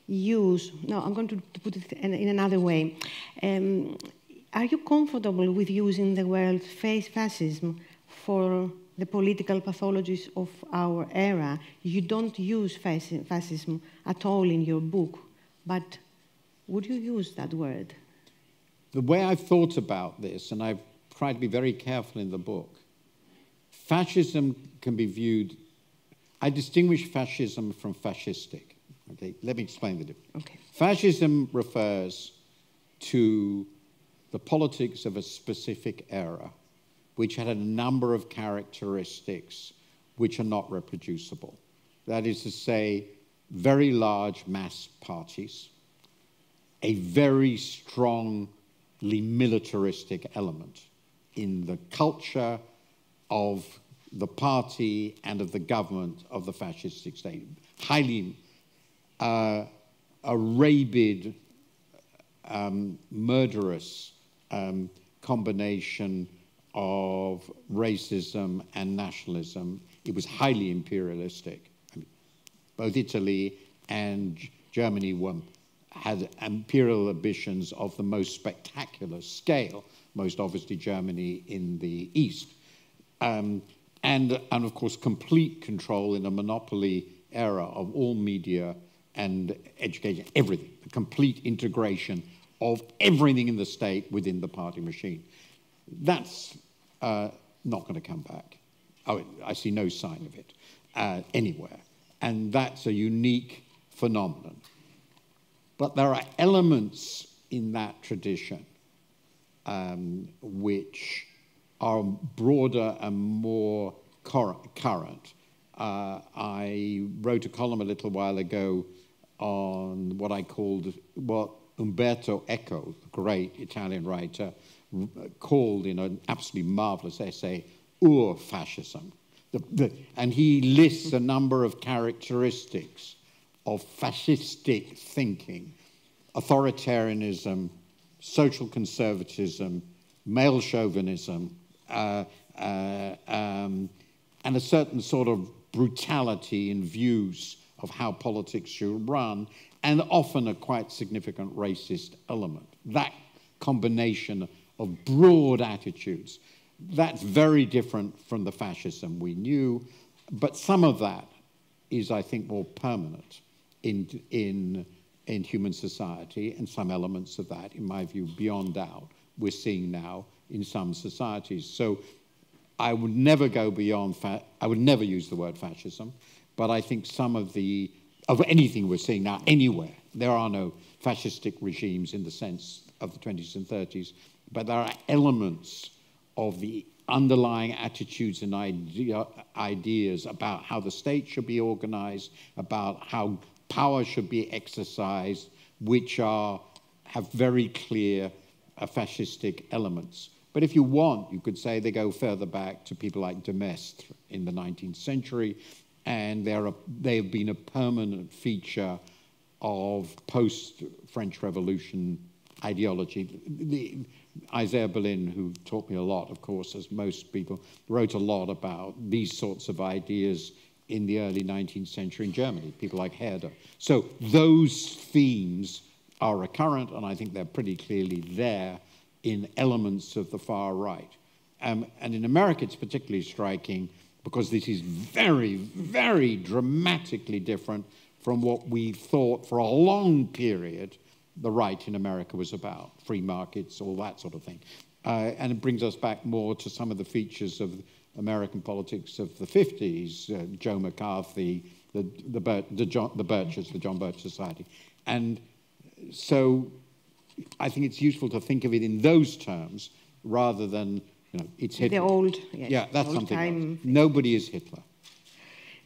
C: use, no, I'm going to put it in another way. Are you comfortable with using the word fascism for the political pathologies of our era? You don't use fascism at all in your book, but would you use that word?
D: The way I've thought about this, and I've tried to be very careful in the book, fascism can be viewed, I distinguish fascism from fascistic. Okay, let me explain the difference.
C: Okay.
D: Fascism refers to the politics of a specific era, which had a number of characteristics which are not reproducible. That is to say, very large mass parties, a very strongly militaristic element in the culture of the party and of the government of the fascistic state. Highly a rabid, murderous combination of racism and nationalism. It was highly imperialistic. I mean, both Italy and Germany had imperial ambitions of the most spectacular scale, most obviously Germany in the East. And of course, complete control in a monopoly era of all media and education, everything, the complete integration of everything in the state within the party machine. That's not going to come back. I see no sign of it anywhere. And that's a unique phenomenon. But there are elements in that tradition which are broader and more current. I wrote a column a little while ago on what Umberto Eco, the great Italian writer, called in an absolutely marvelous essay, Ur-fascism. And he lists a number of characteristics of fascistic thinking: authoritarianism, social conservatism, male chauvinism, and a certain sort of brutality in views of how politics should run, and often a quite significant racist element. That combination of broad attitudes, that's very different from the fascism we knew, but some of that is, I think, more permanent in human society, and some elements of that, in my view, beyond doubt, we're seeing now in some societies. So I would never go beyond, I would never use the word fascism, but I think some of anything we're seeing now anywhere, there are no fascistic regimes in the sense of the 20s and 30s, but there are elements of the underlying attitudes and ideas about how the state should be organized, about how power should be exercised, which have very clear fascistic elements. But if you want, you could say they go further back to people like de Maistre in the 19th century, and they've been a permanent feature of post-French Revolution ideology. Isaiah Berlin, who taught me a lot, of course, as most people, wrote a lot about these sorts of ideas in the early 19th century in Germany, people like Herder. So those themes are recurrent, and I think they're pretty clearly there in elements of the far right. And in America, it's particularly striking because this is very, very dramatically different from what we thought for a long period the right in America was about, free markets, all that sort of thing. And it brings us back more to some of the features of American politics of the 50s, Joe McCarthy, the Birches, the John Birch Society. And so I think it's useful to think of it in those terms rather than, you know, it's Hitler.
C: The old, yes,
D: yeah, that's
C: old
D: something
C: time
D: else. Nobody is Hitler.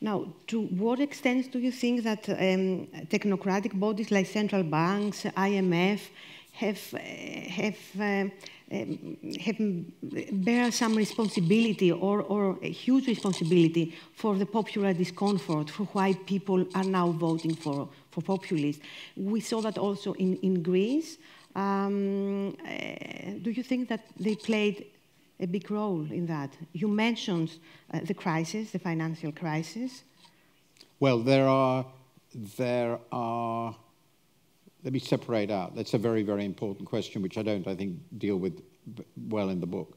C: Now, to what extent do you think that technocratic bodies like central banks, IMF, bear some responsibility or a huge responsibility for the popular discomfort, for why people are now voting for populists? We saw that also in Greece. Do you think that they played a big role in that? You mentioned the crisis, the financial crisis.
D: Well, there are, let me separate out. That's a very, very important question, which I think, deal with well in the book.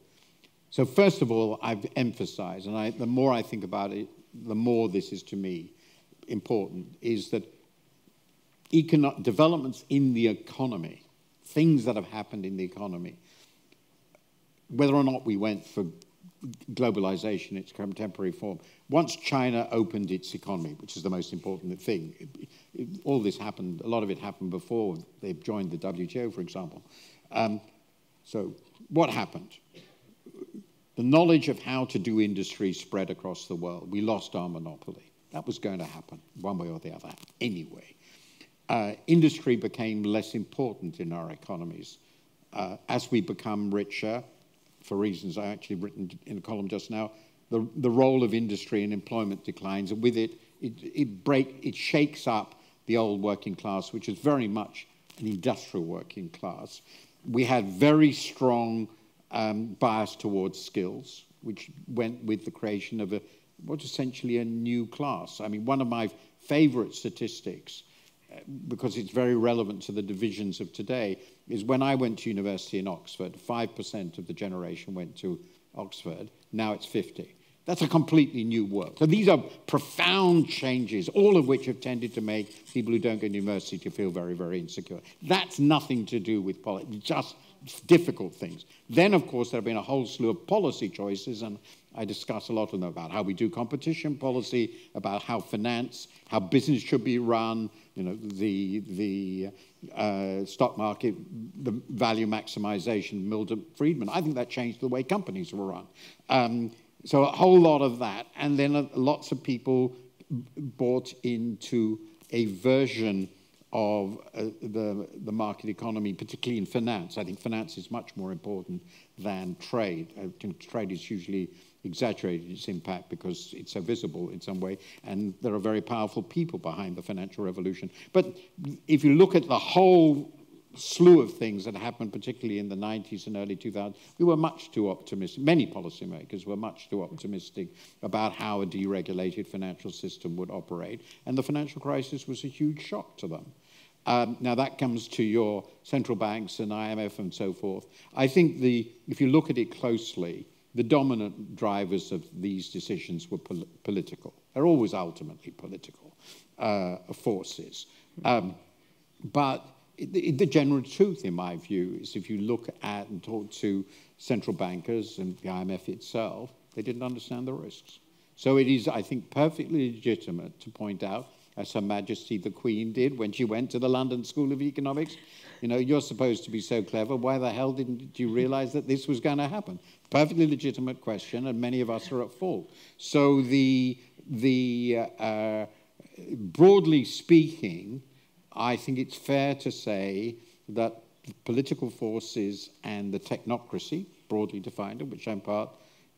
D: So first of all, I've emphasized, and the more I think about it, the more this is to me important, is that developments in the economy, things that have happened in the economy, whether or not we went for globalization, its contemporary form, once China opened its economy, which is the most important thing, all this happened, a lot of it happened before they joined the WTO, for example. So what happened? The knowledge of how to do industry spread across the world. We lost our monopoly. That was going to happen one way or the other anyway. Industry became less important in our economies. As we become richer, for reasons I actually written in a column just now, the role of industry and employment declines, and with it, it shakes up the old working class, which is very much an industrial working class. We had very strong bias towards skills, which went with the creation of what's essentially a new class. I mean, one of my favorite statistics, because it's very relevant to the divisions of today, is when I went to university in Oxford, 5% of the generation went to Oxford. Now it's 50%. That's a completely new world. So these are profound changes, all of which have tended to make people who don't go to university to feel very, very insecure. That's nothing to do with politics, just difficult things. Then, of course, there have been a whole slew of policy choices, and I discuss a lot of them about how we do competition policy, about how finance, how business should be run, you know, the stock market, the value maximization, Milton Friedman. I think that changed the way companies were run. So a whole lot of that. And then lots of people bought into a version of the market economy, particularly in finance. I think finance is much more important than trade. I think trade is usually exaggerated its impact because it's so visible in some way, and there are very powerful people behind the financial revolution. But if you look at the whole slew of things that happened, particularly in the 90s and early 2000s, we were much too optimistic. Many policymakers were much too optimistic about how a deregulated financial system would operate, and the financial crisis was a huge shock to them. Now that comes to your central banks and IMF and so forth. I think if you look at it closely, the dominant drivers of these decisions were political. They're always ultimately political forces. But the general truth, in my view, is if you look at and talk to central bankers and the IMF itself, they didn't understand the risks. So it is, I think, perfectly legitimate to point out, as Her Majesty the Queen did when she went to the London School of Economics, you know, you're supposed to be so clever. Why the hell didn't you realize that this was going to happen? Perfectly legitimate question, and many of us are at fault. So broadly speaking, I think it's fair to say that political forces and the technocracy, broadly defined, and which in part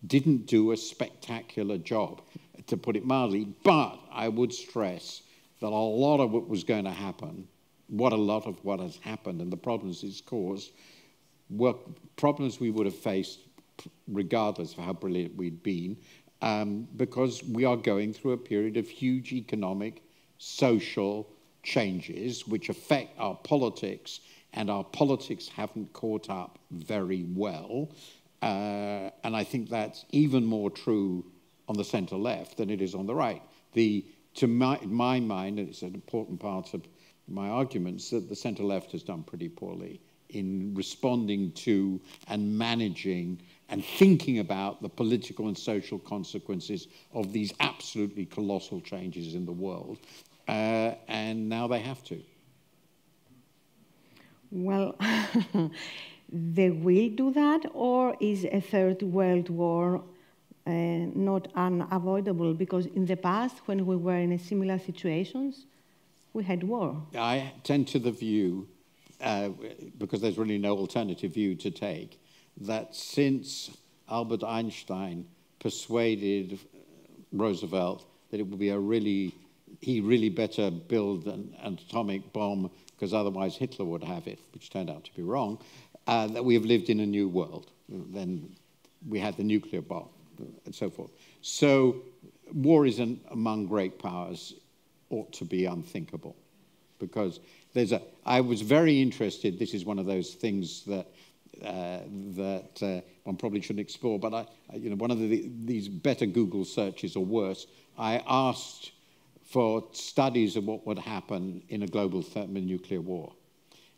D: didn't do a spectacular job, to put it mildly. But I would stress that a lot of what was going to happen, a lot of what has happened and the problems it's caused were problems we would have faced regardless of how brilliant we'd been, because we are going through a period of huge economic, social changes which affect our politics, and our politics haven't caught up very well. And I think that's even more true on the centre-left than it is on the right. To my mind, and it's an important part of my arguments, that the centre-left has done pretty poorly in responding to and managing and thinking about the political and social consequences of these absolutely colossal changes in the world. And now they have to.
C: Well, they will do that, or is a third world war not unavoidable? Because in the past, when we were in similar situations, we had war.
D: I tend to the view, because there's really no alternative view to take, that since Albert Einstein persuaded Roosevelt that it would be he really better build an atomic bomb because otherwise Hitler would have it, which turned out to be wrong, that we have lived in a new world. Then we had the nuclear bomb and so forth. So war among great powers ought to be unthinkable, because I was very interested, this is one of those things that one probably shouldn't explore, but one of these better Google searches or worse, I asked for studies of what would happen in a global thermonuclear war.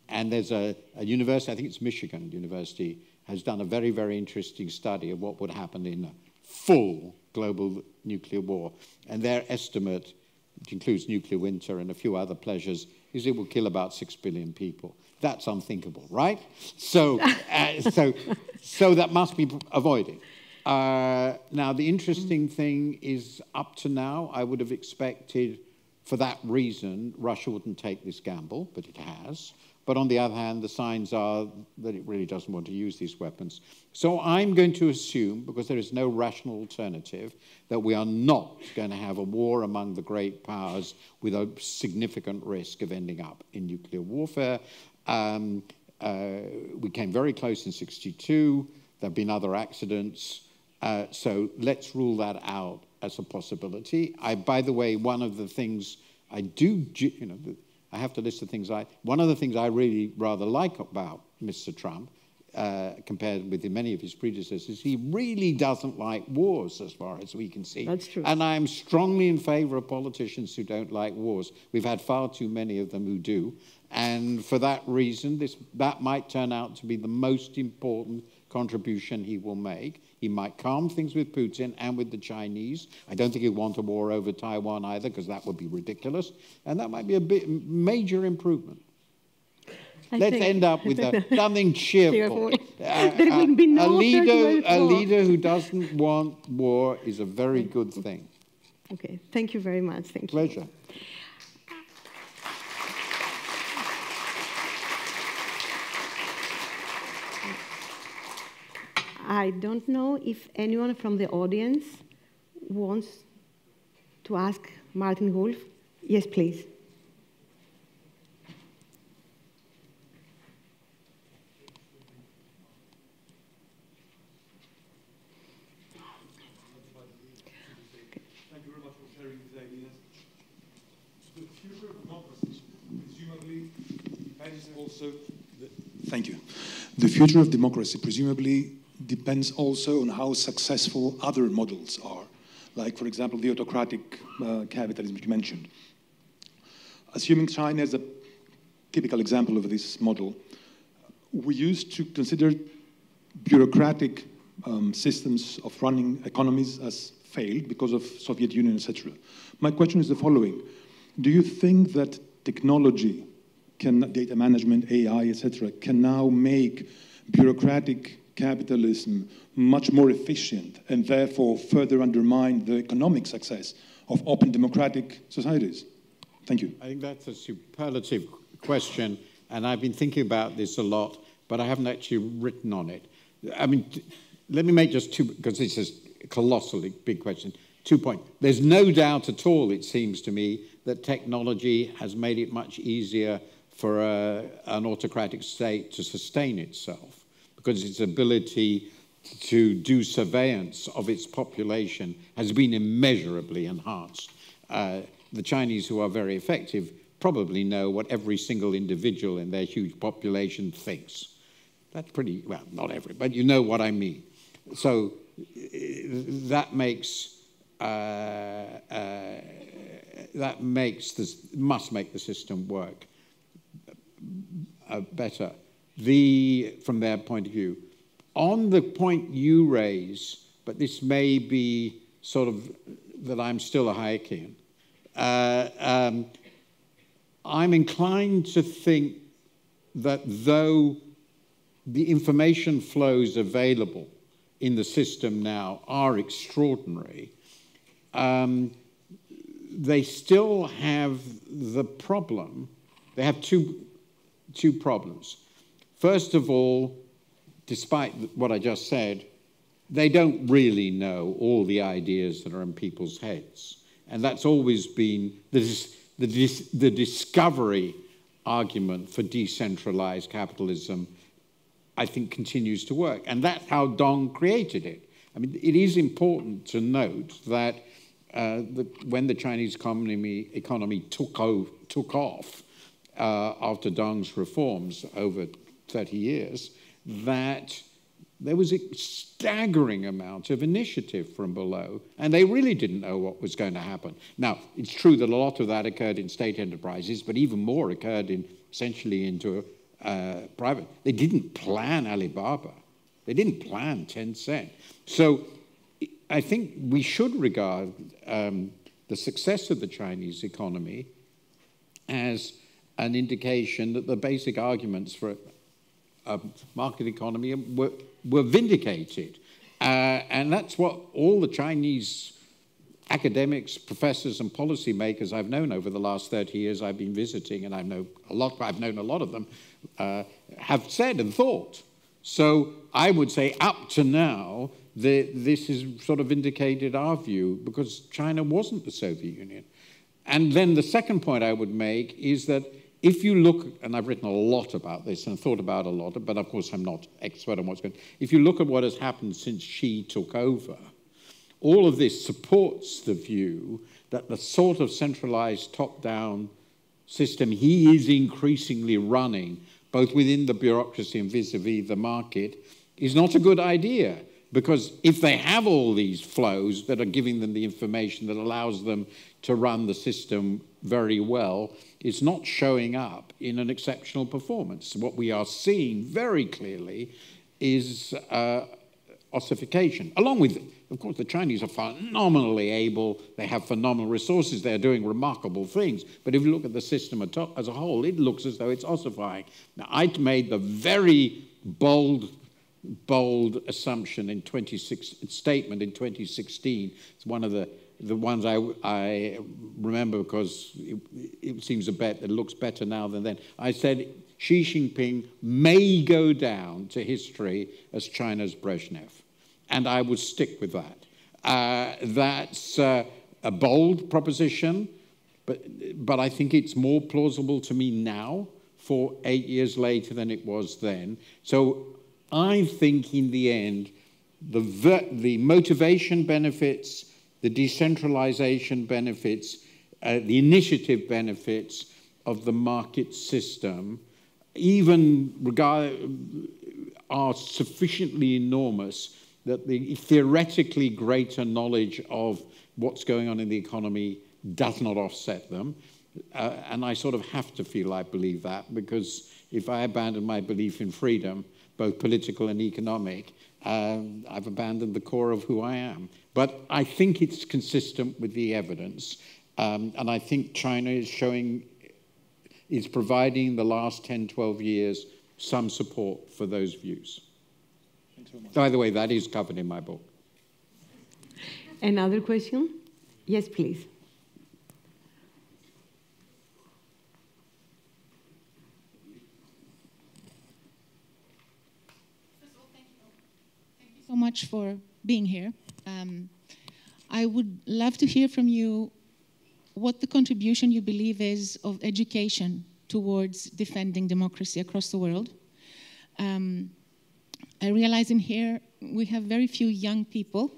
D: And there's a university, I think it's Michigan University, has done a very, very interesting study of what would happen in a full global nuclear war. And their estimate, which includes nuclear winter and a few other pleasures, is it will kill about 6 billion people. That's unthinkable, right? So that must be avoided. Now, the interesting thing is, up to now, I would have expected, for that reason, Russia wouldn't take this gamble, but it has. But on the other hand, the signs are that it really doesn't want to use these weapons. So I'm going to assume, because there is no rational alternative, that we are not going to have a war among the great powers with a significant risk of ending up in nuclear warfare. We came very close in '62. There have been other accidents. So let's rule that out as a possibility. By the way, one of the things I do, I have to list the things one of the things I really rather like about Mr. Trump, compared with many of his predecessors, he really doesn't like wars, as far as we can see.
C: That's true.
D: And I'm strongly in favor of politicians who don't like wars. We've had far too many of them who do. And for that reason, that might turn out to be the most important contribution he will make. He might calm things with Putin and with the Chinese. I don't think he'll want a war over Taiwan either, because that would be ridiculous. And that might be a major improvement. Let's end up with something cheerful.
C: There will be no
D: a leader who doesn't want war is a very good thing.
C: Okay, thank you very much. Thank you.
D: Pleasure.
C: I don't know if anyone from the audience wants to ask Martin Wolf. Yes, please.
E: Thank you very much for sharing these ideas. The future of democracy presumably depends also. Thank you. The future of democracy presumably depends also on how successful other models are, like, for example, the autocratic capitalism you mentioned. Assuming China is a typical example of this model, we used to consider bureaucratic systems of running economies as failed because of Soviet Union, etc. My question is the following. Do you think that technology, data management, AI, etc., can now make bureaucratic capitalism much more efficient and therefore further undermine the economic success of open democratic societies? Thank you.
D: I think that's a superlative question, and I've been thinking about this a lot, but I haven't actually written on it. I mean, let me make just two, because this is a colossally big question. 2 points. There's no doubt at all, it seems to me, that technology has made it much easier for an autocratic state to sustain itself, because its ability to do surveillance of its population has been immeasurably enhanced. The Chinese, who are very effective, probably know what every single individual in their huge population thinks. That's pretty, well, not every, but you know what I mean. So that must make the system work better. From their point of view. On the point you raise, but this may be sort of that I'm still a Hayekian, I'm inclined to think that though the information flows available in the system now are extraordinary, they still have the problem. They have two problems. First of all, despite what I just said, they don't really know all the ideas that are in people's heads. And that's always been the discovery argument for decentralized capitalism, I think, continues to work. And that's how Dong created it. I mean, it is important to note that when the Chinese economy took off after Dong's reforms over 30 years, that there was a staggering amount of initiative from below, and they really didn't know what was going to happen. Now, it's true that a lot of that occurred in state enterprises, but even more occurred essentially into private. They didn't plan Alibaba. They didn't plan Tencent. So I think we should regard the success of the Chinese economy as an indication that the basic arguments for a market economy were vindicated. And that's what all the Chinese academics, professors, and policymakers I've known over the last 30 years I've been visiting, and I've known a lot of them, have said and thought. So I would say up to now, this has sort of indicated our view, because China wasn't the Soviet Union. And then the second point I would make is that if you look, and I've written a lot about this and thought about a lot, but of course I'm not expert on what's going on. If you look at what has happened since Xi took over, all of this supports the view that the sort of centralized top-down system he is increasingly running, both within the bureaucracy and vis-a-vis the market, is not a good idea. Because if they have all these flows that are giving them the information that allows them to run the system very well, it's not showing up in an exceptional performance. What we are seeing very clearly is ossification. Along with, of course, the Chinese are phenomenally able, they have phenomenal resources, they're doing remarkable things. But if you look at the system as a whole, it looks as though it's ossifying. Now, I'd made the very bold assumption in statement in 2016. It's one of the ones I remember because it seems a bet that looks better now than then. I said Xi Jinping may go down to history as China's Brezhnev, and I would stick with that. That's a bold proposition, but I think it's more plausible to me now, 8 years later, than it was then. So I think in the end, the motivation benefits, the decentralization benefits, the initiative benefits of the market system, are sufficiently enormous that the theoretically greater knowledge of what's going on in the economy does not offset them. And I sort of have to feel I believe that, because if I abandon my belief in freedom, both political and economic, I've abandoned the core of who I am. But I think it's consistent with the evidence. And I think China is providing the last 10, 12 years some support for those views. By the way, that is covered in my book.
C: Another question? Yes, please.
F: much for being here. I would love to hear from you what the contribution you believe is of education towards defending democracy across the world. I realize in here we have very few young people,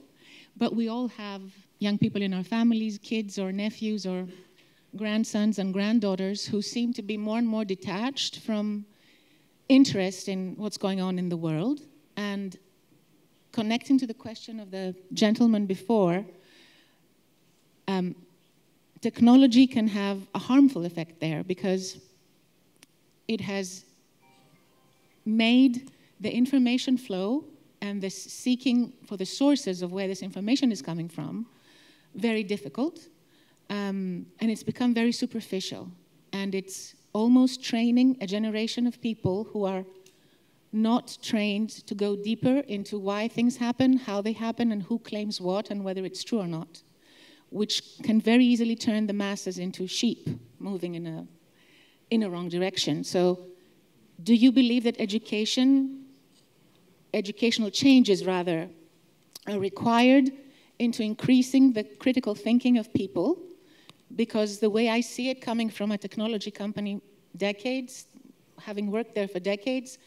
F: but we all have young people in our families, kids or nephews or grandsons and granddaughters who seem to be more and more detached from interest in what's going on in the world. And connecting to the question of the gentleman before, technology can have a harmful effect there because it has made the information flow and the seeking for the sources of where this information is coming from very difficult. And it's become very superficial. And it's almost training a generation of people who are not trained to go deeper into why things happen, how they happen, and who claims what, and whether it's true or not, which can very easily turn the masses into sheep moving in a wrong direction. So do you believe that educational changes, rather, are required into increasing the critical thinking of people? Because the way I see it, coming from a technology company decades, having worked there for decades,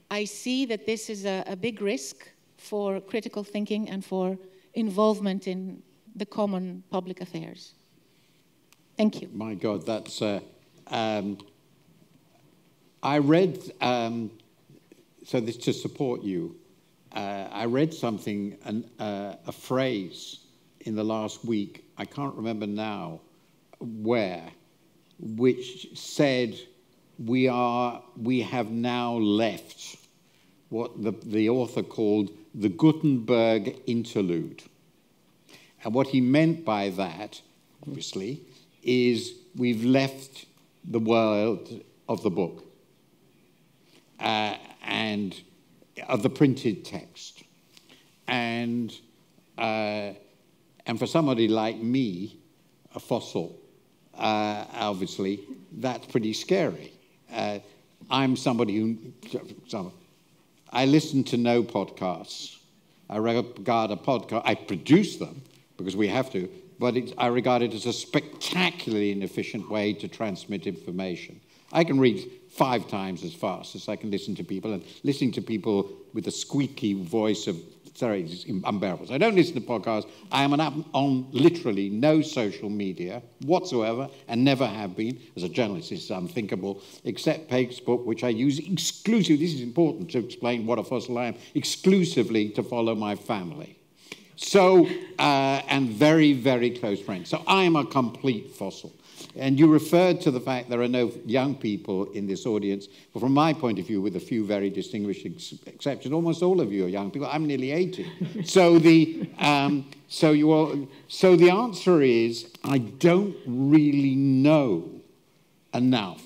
F: I see that this is a big risk for critical thinking and for involvement in the common public affairs. Thank you.
D: My God, that's... I read, so this to support you, I read something, a phrase in the last week, I can't remember now where, which said, we have now left what the author called the Gutenberg interlude. And what he meant by that, obviously, is we've left the world of the book and of the printed text. And for somebody like me, a fossil, obviously, that's pretty scary. I'm somebody who, I listen to no podcasts. I regard a podcast, I produce them because we have to, but I regard it as a spectacularly inefficient way to transmit information. I can read 5 times as fast as I can listen to people, and listening to people with a squeaky voice of, sorry, it's unbearable. So I don't listen to podcasts. I am on literally no social media whatsoever, and never have been. As a journalist, it's unthinkable, except Facebook, which I use exclusively, this is important to explain what a fossil I am, exclusively to follow my family. So, and very, very close friends. So I am a complete fossil. And you referred to the fact there are no young people in this audience. But from my point of view, with a few very distinguished exceptions, almost all of you are young people. I'm nearly 80. So the answer is, I don't really know enough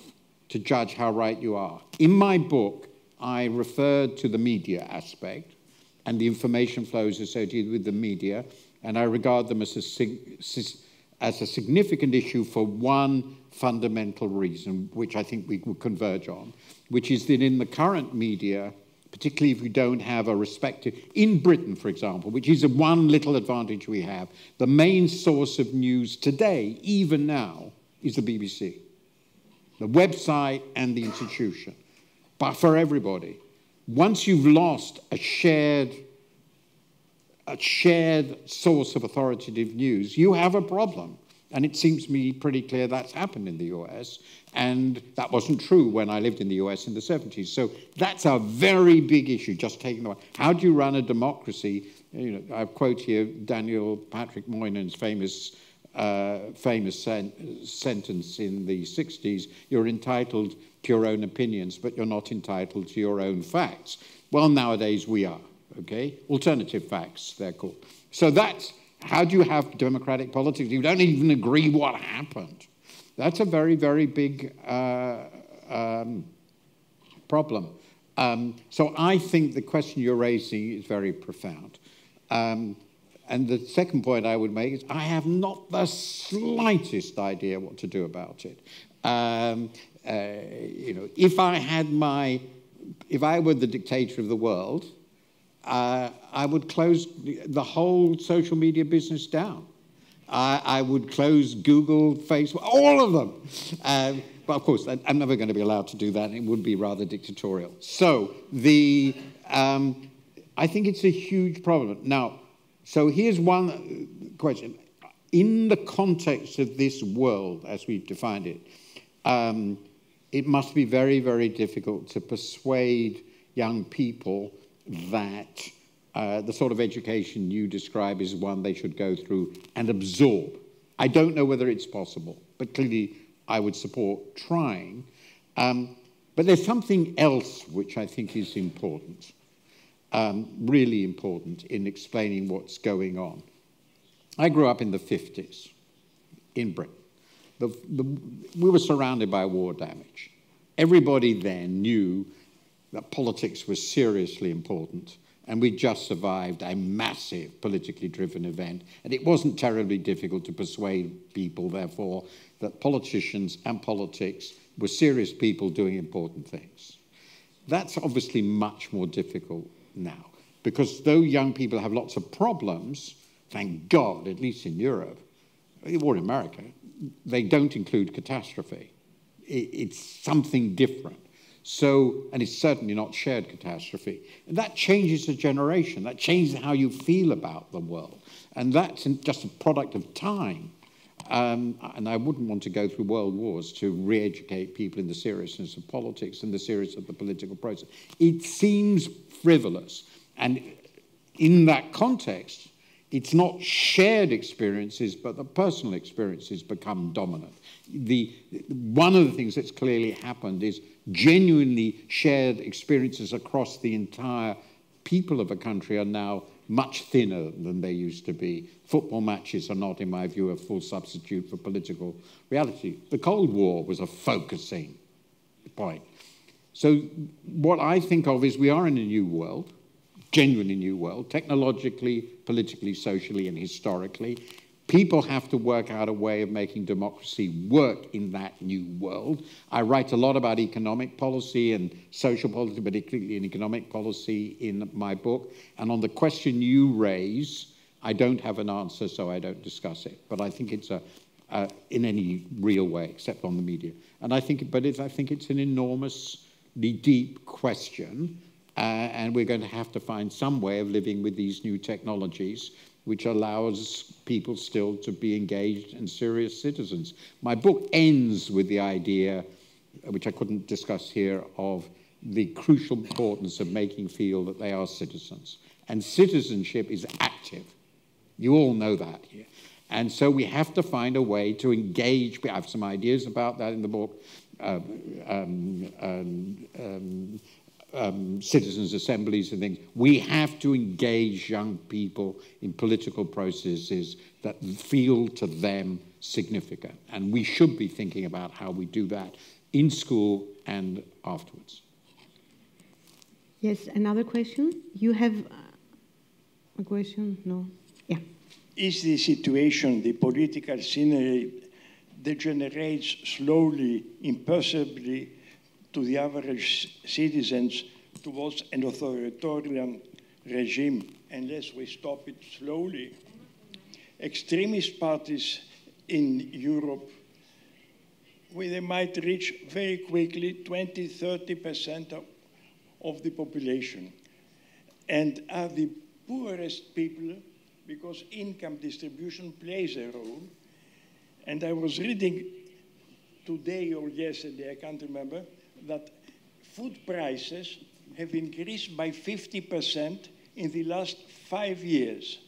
D: to judge how right you are. In my book, I referred to the media aspect and the information flows associated with the media, and I regard them as a significant issue for one fundamental reason, which I think we would converge on, which is that in the current media, particularly if we don't have a respective, in Britain, for example, which is one little advantage we have, the main source of news today, even now, is the BBC, the website and the institution, but for everybody. Once you've lost a shared source of authoritative news, you have a problem. And it seems to me pretty clear that's happened in the US. And that wasn't true when I lived in the US in the 70s. So that's a very big issue, just taking the one. How do you run a democracy? You know, I quote here Daniel Patrick Moynihan's famous sentence in the 60s, you're entitled to your own opinions, but you're not entitled to your own facts. Well, nowadays we are, okay? Alternative facts, they're called. So that's, how do you have democratic politics? You don't even agree what happened. That's a very, very big problem. So I think the question you're raising is very profound. And the second point I would make is I have not the slightest idea what to do about it. You know, if I were the dictator of the world, I would close the whole social media business down. I would close Google, Facebook, all of them. But of course, I'm never going to be allowed to do that. It would be rather dictatorial. So I think it's a huge problem. Now, so here's one question. In the context of this world, as we've defined it, it must be very, very difficult to persuade young people that the sort of education you describe is one they should go through and absorb. I don't know whether it's possible, but clearly I would support trying. But there's something else which I think is important, really important in explaining what's going on. I grew up in the 50s in Britain. We were surrounded by war damage. Everybody then knew that politics was seriously important, and we just survived a massive politically driven event. And it wasn't terribly difficult to persuade people, therefore, that politicians and politics were serious people doing important things. That's obviously much more difficult now, because though young people have lots of problems, thank God, at least in Europe, or in America, they don't include catastrophe. It's something different. So, and it's certainly not shared catastrophe. And that changes a generation. That changes how you feel about the world. And that's just a product of time. And I wouldn't want to go through world wars to re-educate people in the seriousness of politics and the seriousness of the political process. It seems frivolous. And in that context, it's not shared experiences, but the personal experiences become dominant. One of the things that's clearly happened is genuinely shared experiences across the entire people of a country are now much thinner than they used to be. Football matches are not, in my view, a full substitute for political reality. The Cold War was a focusing point. So what I think of is we are in a new world, genuinely new world, technologically, politically, socially, and historically. People have to work out a way of making democracy work in that new world. I write a lot about economic policy and social policy, particularly in economic policy in my book. And on the question you raise, I don't have an answer, so I don't discuss it. But I think it's in any real way, except on the media. And I think, I think it's an enormously deep question. And we're going to have to find some way of living with these new technologies, which allows people still to be engaged and serious citizens. My book ends with the idea, which I couldn't discuss here, of the crucial importance of making feel that they are citizens. And citizenship is active. You all know that here. And so we have to find a way to engage. I have some ideas about that in the book. Citizens' assemblies and things. We have to engage young people in political processes that feel to them significant. And we should be thinking about how we do that in school and afterwards.
C: Yes, another question? You have a question? No? Yeah.
G: Is the situation, the political scenery, degenerates slowly, imperceptibly, to the average citizens towards an authoritarian regime unless we stop it slowly? Extremist parties in Europe, they might reach very quickly 20–30% of the population, and are the poorest people, because income distribution plays a role. And I was reading today or yesterday, I can't remember, that food prices have increased by 50% in the last 5 years.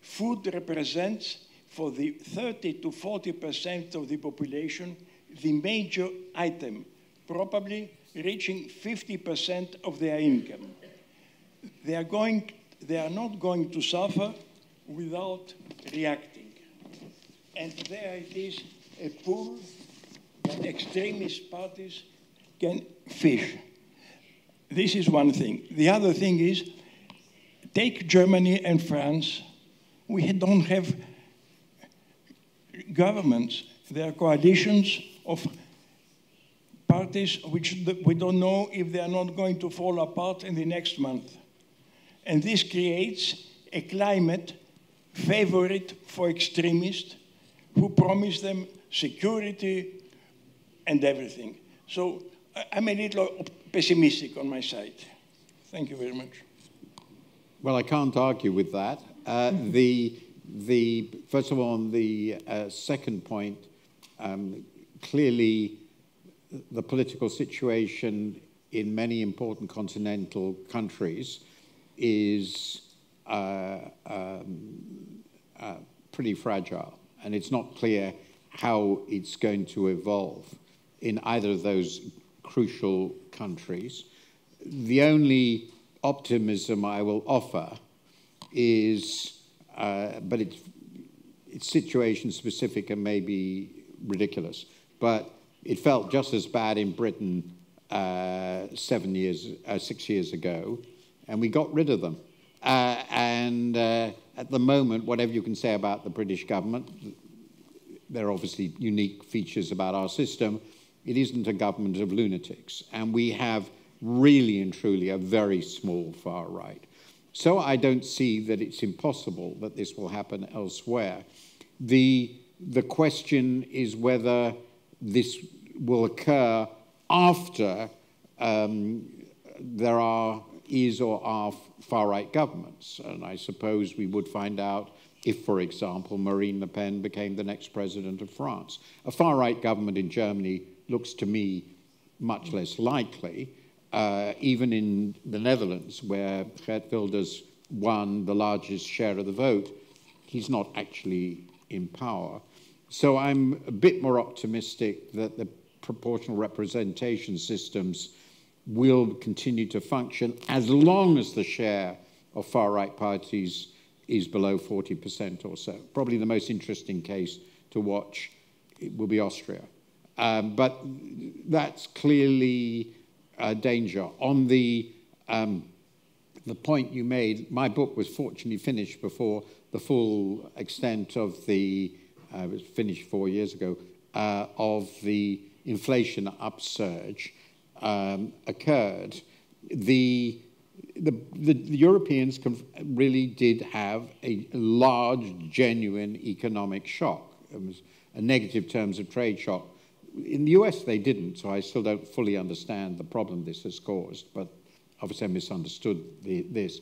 G: Food represents, for the 30–40% of the population, the major item, probably reaching 50% of their income. They are not going to suffer without reacting. And there it is, a pool that extremist parties can fish. This is one thing. The other thing is, take Germany and France. We don't have governments. There are coalitions of parties which we don't know if they are not going to fall apart in the next month. And this creates a climate favorite for extremists who promise them security and everything. So I'm a little pessimistic on my side. Thank you very much.
D: Well, I can't argue with that. First of all, on the second point, clearly the political situation in many important continental countries is pretty fragile, and it's not clear how it's going to evolve in either of those crucial countries. The only optimism I will offer is, but it's situation specific and maybe ridiculous, but it felt just as bad in Britain 6 years ago, and we got rid of them. At the moment, whatever you can say about the British government, there are obviously unique features about our system. It isn't a government of lunatics, and we have really and truly a very small far right. So I don't see that it's impossible that this will happen elsewhere. The question is whether this will occur after there is or are far-right governments. And I suppose we would find out if, for example, Marine Le Pen became the next president of France. A far-right government in Germany looks to me much less likely. Even in the Netherlands, where Geert Wilders won the largest share of the vote, he's not actually in power. So I'm a bit more optimistic that the proportional representation systems will continue to function as long as the share of far-right parties is below 40% or so. Probably the most interesting case to watch will be Austria. But that's clearly a danger. On the point you made, my book was fortunately finished before the full extent of it was finished 4 years ago, of the inflation upsurge occurred. The Europeans really did have a large, genuine economic shock. It was a negative terms of trade shock. In the US, they didn't, so I still don't fully understand the problem this has caused, but obviously I misunderstood this.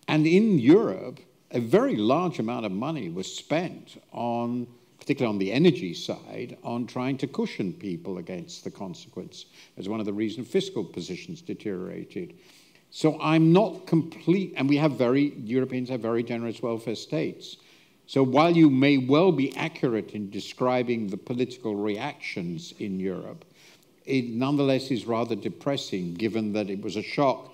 D: And in Europe, a very large amount of money was spent on, particularly on the energy side, on trying to cushion people against the consequence, as one of the reasons fiscal positions deteriorated. So I'm not complete, and Europeans have very generous welfare states. So while you may well be accurate in describing the political reactions in Europe, it nonetheless is rather depressing, given that it was a shock,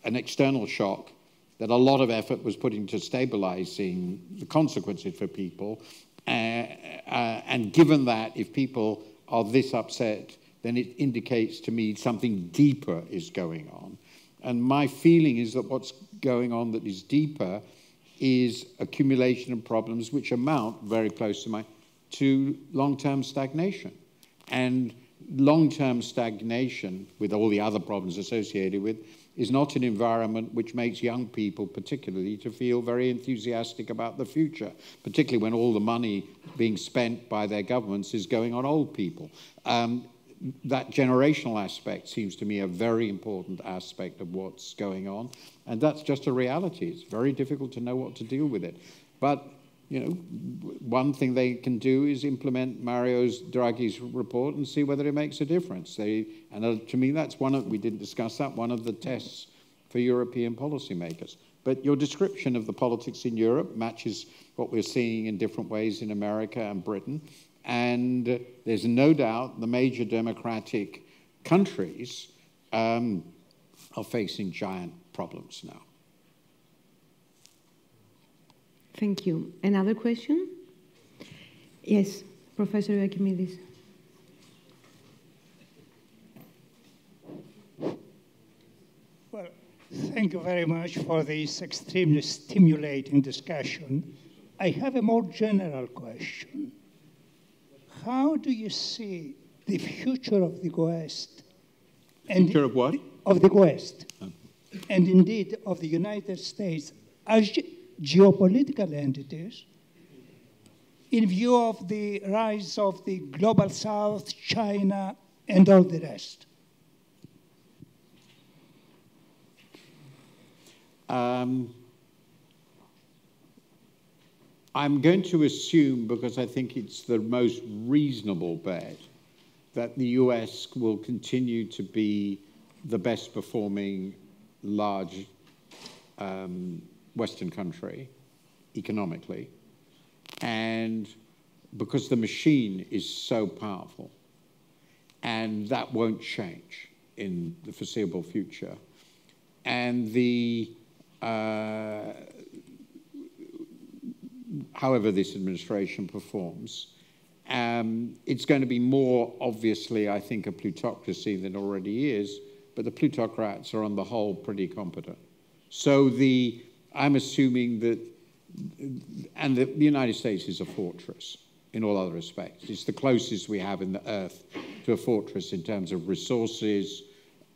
D: an external shock, that a lot of effort was put into stabilizing the consequences for people. And given that, if people are this upset, then it indicates to me something deeper is going on. And my feeling is that what's going on that is deeper is accumulation of problems which amount, very close to long-term stagnation. And long-term stagnation, with all the other problems associated with, is not an environment which makes young people particularly to feel very enthusiastic about the future, particularly when all the money being spent by their governments is going on old people. That generational aspect seems to me a very important aspect of what's going on, and that's just a reality. It's very difficult to know what to deal with it. But, you know, one thing they can do is implement Mario Draghi's report and see whether it makes a difference. To me, that's we didn't discuss that, one of the tests for European policymakers. But your description of the politics in Europe matches what we're seeing in different ways in America and Britain. And there's no doubt the major democratic countries are facing giant problems now.
C: Thank you. Another question? Yes, Professor Ioakimidis.
H: Well, thank you very much for this extremely stimulating discussion. I have a more general question. How do you see the future of the West?
D: Future of what?
H: Of the West. and indeed of the United States as geopolitical entities in view of the rise of the global South, China, and all the rest?
D: I'm going to assume, because I think it's the most reasonable bet, that the US will continue to be the best performing large Western country economically, and because the machine is so powerful, and that won't change in the foreseeable future. And however this administration performs, it's going to be more obviously, I think, a plutocracy than it already is, but the plutocrats are on the whole pretty competent. So I'm assuming that, and the United States is a fortress in all other respects. It's the closest we have in the earth to a fortress in terms of resources,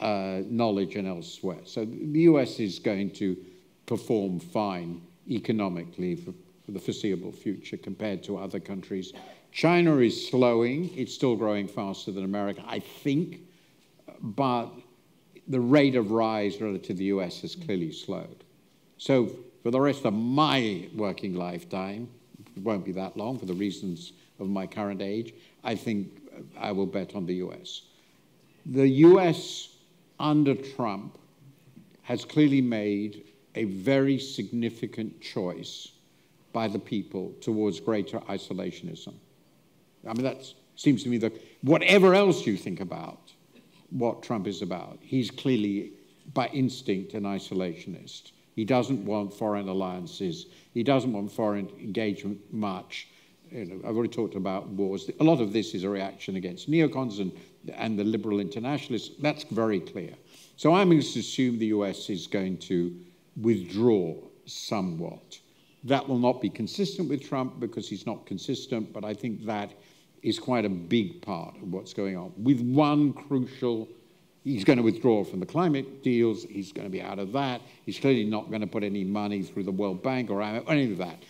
D: knowledge, and elsewhere. So the US is going to perform fine economically for the foreseeable future compared to other countries. China is slowing. It's still growing faster than America, I think, but the rate of rise relative to the US has clearly slowed. So for the rest of my working lifetime, it won't be that long for the reasons of my current age, I think I will bet on the US. The US under Trump has clearly made a very significant choice by the people towards greater isolationism. I mean, that seems to me that whatever else you think about what Trump is about, he's clearly, by instinct, an isolationist. He doesn't want foreign alliances. He doesn't want foreign engagement much. You know, I've already talked about wars. A lot of this is a reaction against neocons and the liberal internationalists. That's very clear. So I'm going to assume the US is going to withdraw somewhat. That will not be consistent with Trump because he's not consistent, but I think that is quite a big part of what's going on. With one crucial, he's going to withdraw from the climate deals, he's going to be out of that, he's clearly not going to put any money through the World Bank or any of that.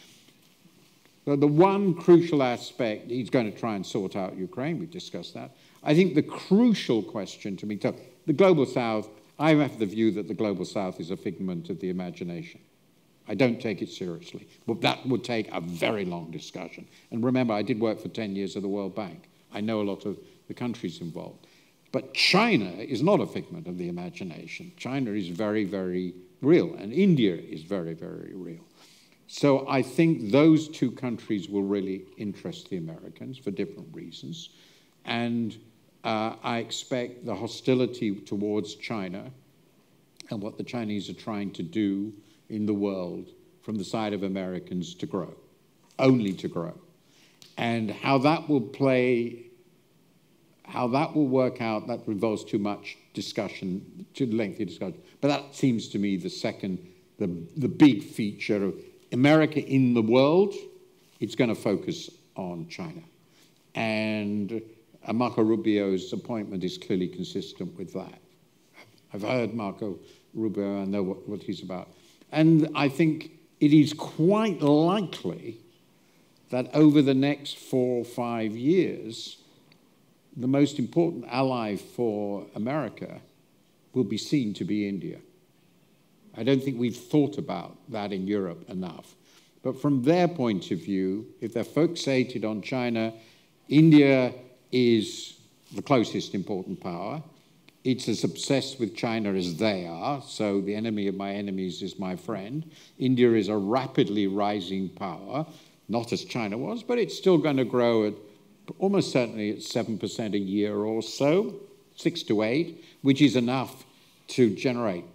D: So the one crucial aspect, he's going to try and sort out Ukraine, we've discussed that. I think the crucial question to me, so the Global South, I have the view that the Global South is a figment of the imagination. I don't take it seriously, but that would take a very long discussion. And remember, I did work for 10 years at the World Bank. I know a lot of the countries involved. But China is not a figment of the imagination. China is very, very real, and India is very, very real. So I think those two countries will really interest the Americans for different reasons. And I expect the hostility towards China and what the Chinese are trying to do in the world from the side of Americans to grow, only to grow. And how that will play, how that will work out, that involves too much discussion, too lengthy discussion. But that seems to me the second, the big feature of America in the world. It's going to focus on China. And Marco Rubio's appointment is clearly consistent with that. I've heard Marco Rubio, I know what he's about. And I think it is quite likely that over the next 4 or 5 years, the most important ally for America will be seen to be India. I don't think we've thought about that in Europe enough. But from their point of view, if they're fixated on China, India is the closest important power. It's as obsessed with China as they are, so the enemy of my enemies is my friend. India is a rapidly rising power, not as China was, but it's still going to grow at almost certainly at 7% a year or so, 6 to 8, which is enough to generate,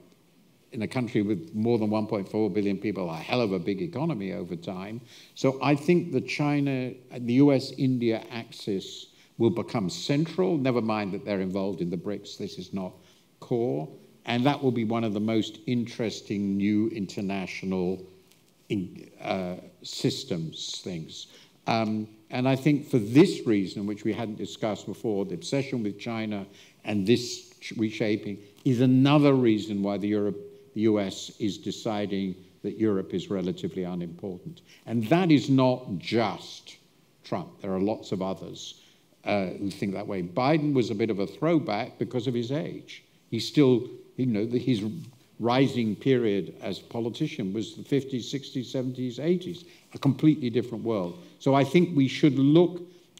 D: in a country with more than 1.4 billion people, a hell of a big economy over time. So I think the US-India axis will become central, never mind that they're involved in the BRICS, this is not core, and that will be one of the most interesting new international systems things. And I think for this reason, which we hadn't discussed before, the obsession with China and this reshaping is another reason why the the US is deciding that Europe is relatively unimportant. And that is not just Trump. There are lots of others who think that way. Biden was a bit of a throwback because of his age. He's still, you know, his rising period as politician was the 50s, 60s, 70s, 80s, a completely different world. So I think we should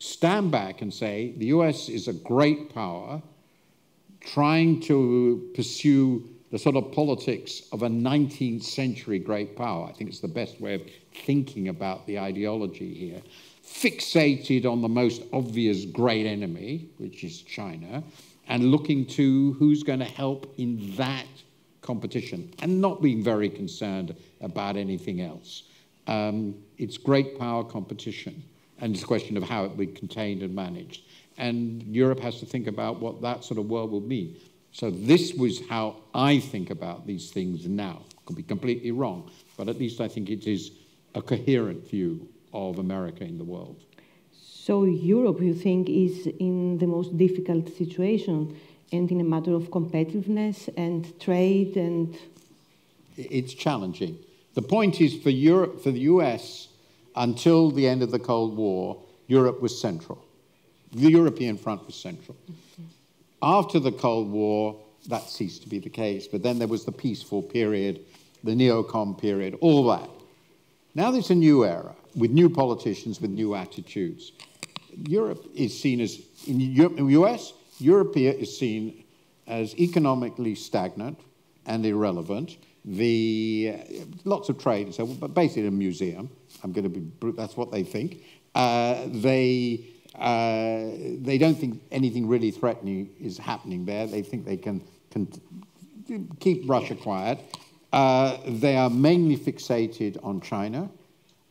D: stand back and say the US is a great power trying to pursue the sort of politics of a 19th century great power. I think it's the best way of thinking about the ideology here. Fixated on the most obvious great enemy, which is China, and looking to who's going to help in that competition and not being very concerned about anything else. It's great power competition, and it's a question of how it will be contained and managed. And Europe has to think about what that sort of world will mean. So this was how I think about these things now. Could be completely wrong, but at least I think it is a coherent view of America in the world.
I: So Europe, you think, is in the most difficult situation, and in a matter of competitiveness and trade and...
D: It's challenging. The point is, for Europe, for the US, until the end of the Cold War, Europe was central. The European front was central. After the Cold War, that ceased to be the case, but then there was the peaceful period, the neocon period, all that. Now there's a new era, with new politicians, with new attitudes. Europe is seen as, in the US, Europe is seen as economically stagnant and irrelevant. Lots of trade, so, but basically a museum. That's what they think. They don't think anything really threatening is happening there. They think they can keep Russia quiet. They are mainly fixated on China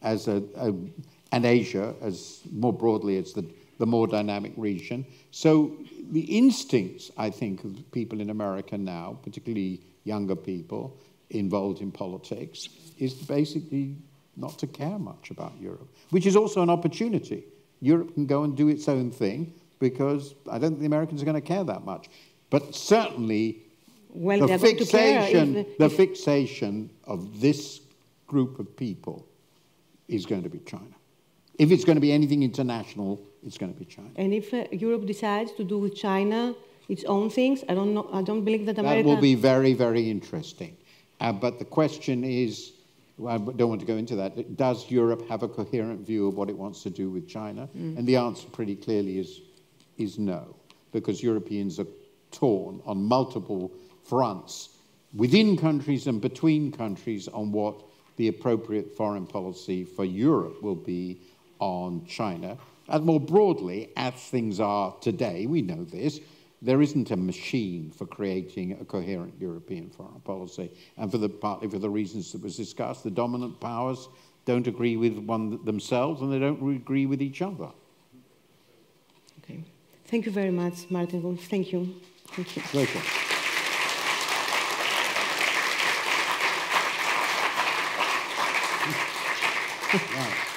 D: as and Asia as more broadly as the more dynamic region. So the instincts, I think, of people in America now, particularly younger people involved in politics, is basically not to care much about Europe, which is also an opportunity. Europe can go and do its own thing because I don't think the Americans are going to care that much. But certainly the fixation of this group of people is going to be China. If it's going to be anything international, it's going to be China.
I: And if Europe decides to do with China its own things, I don't know. I don't believe that America...
D: That will be very, very interesting. But the question is, I don't want to go into that, does Europe have a coherent view of what it wants to do with China? And the answer pretty clearly is no, because Europeans are torn on multiple fronts within countries and between countries on what the appropriate foreign policy for Europe will be on China. And more broadly, as things are today, we know this, there isn't a machine for creating a coherent European foreign policy. And partly for the reasons that was discussed, the dominant powers don't agree with one themselves and they don't agree with each other.
I: Okay. Thank you very much, Martin. Thank you. Thank you.
D: Pleasure. Right.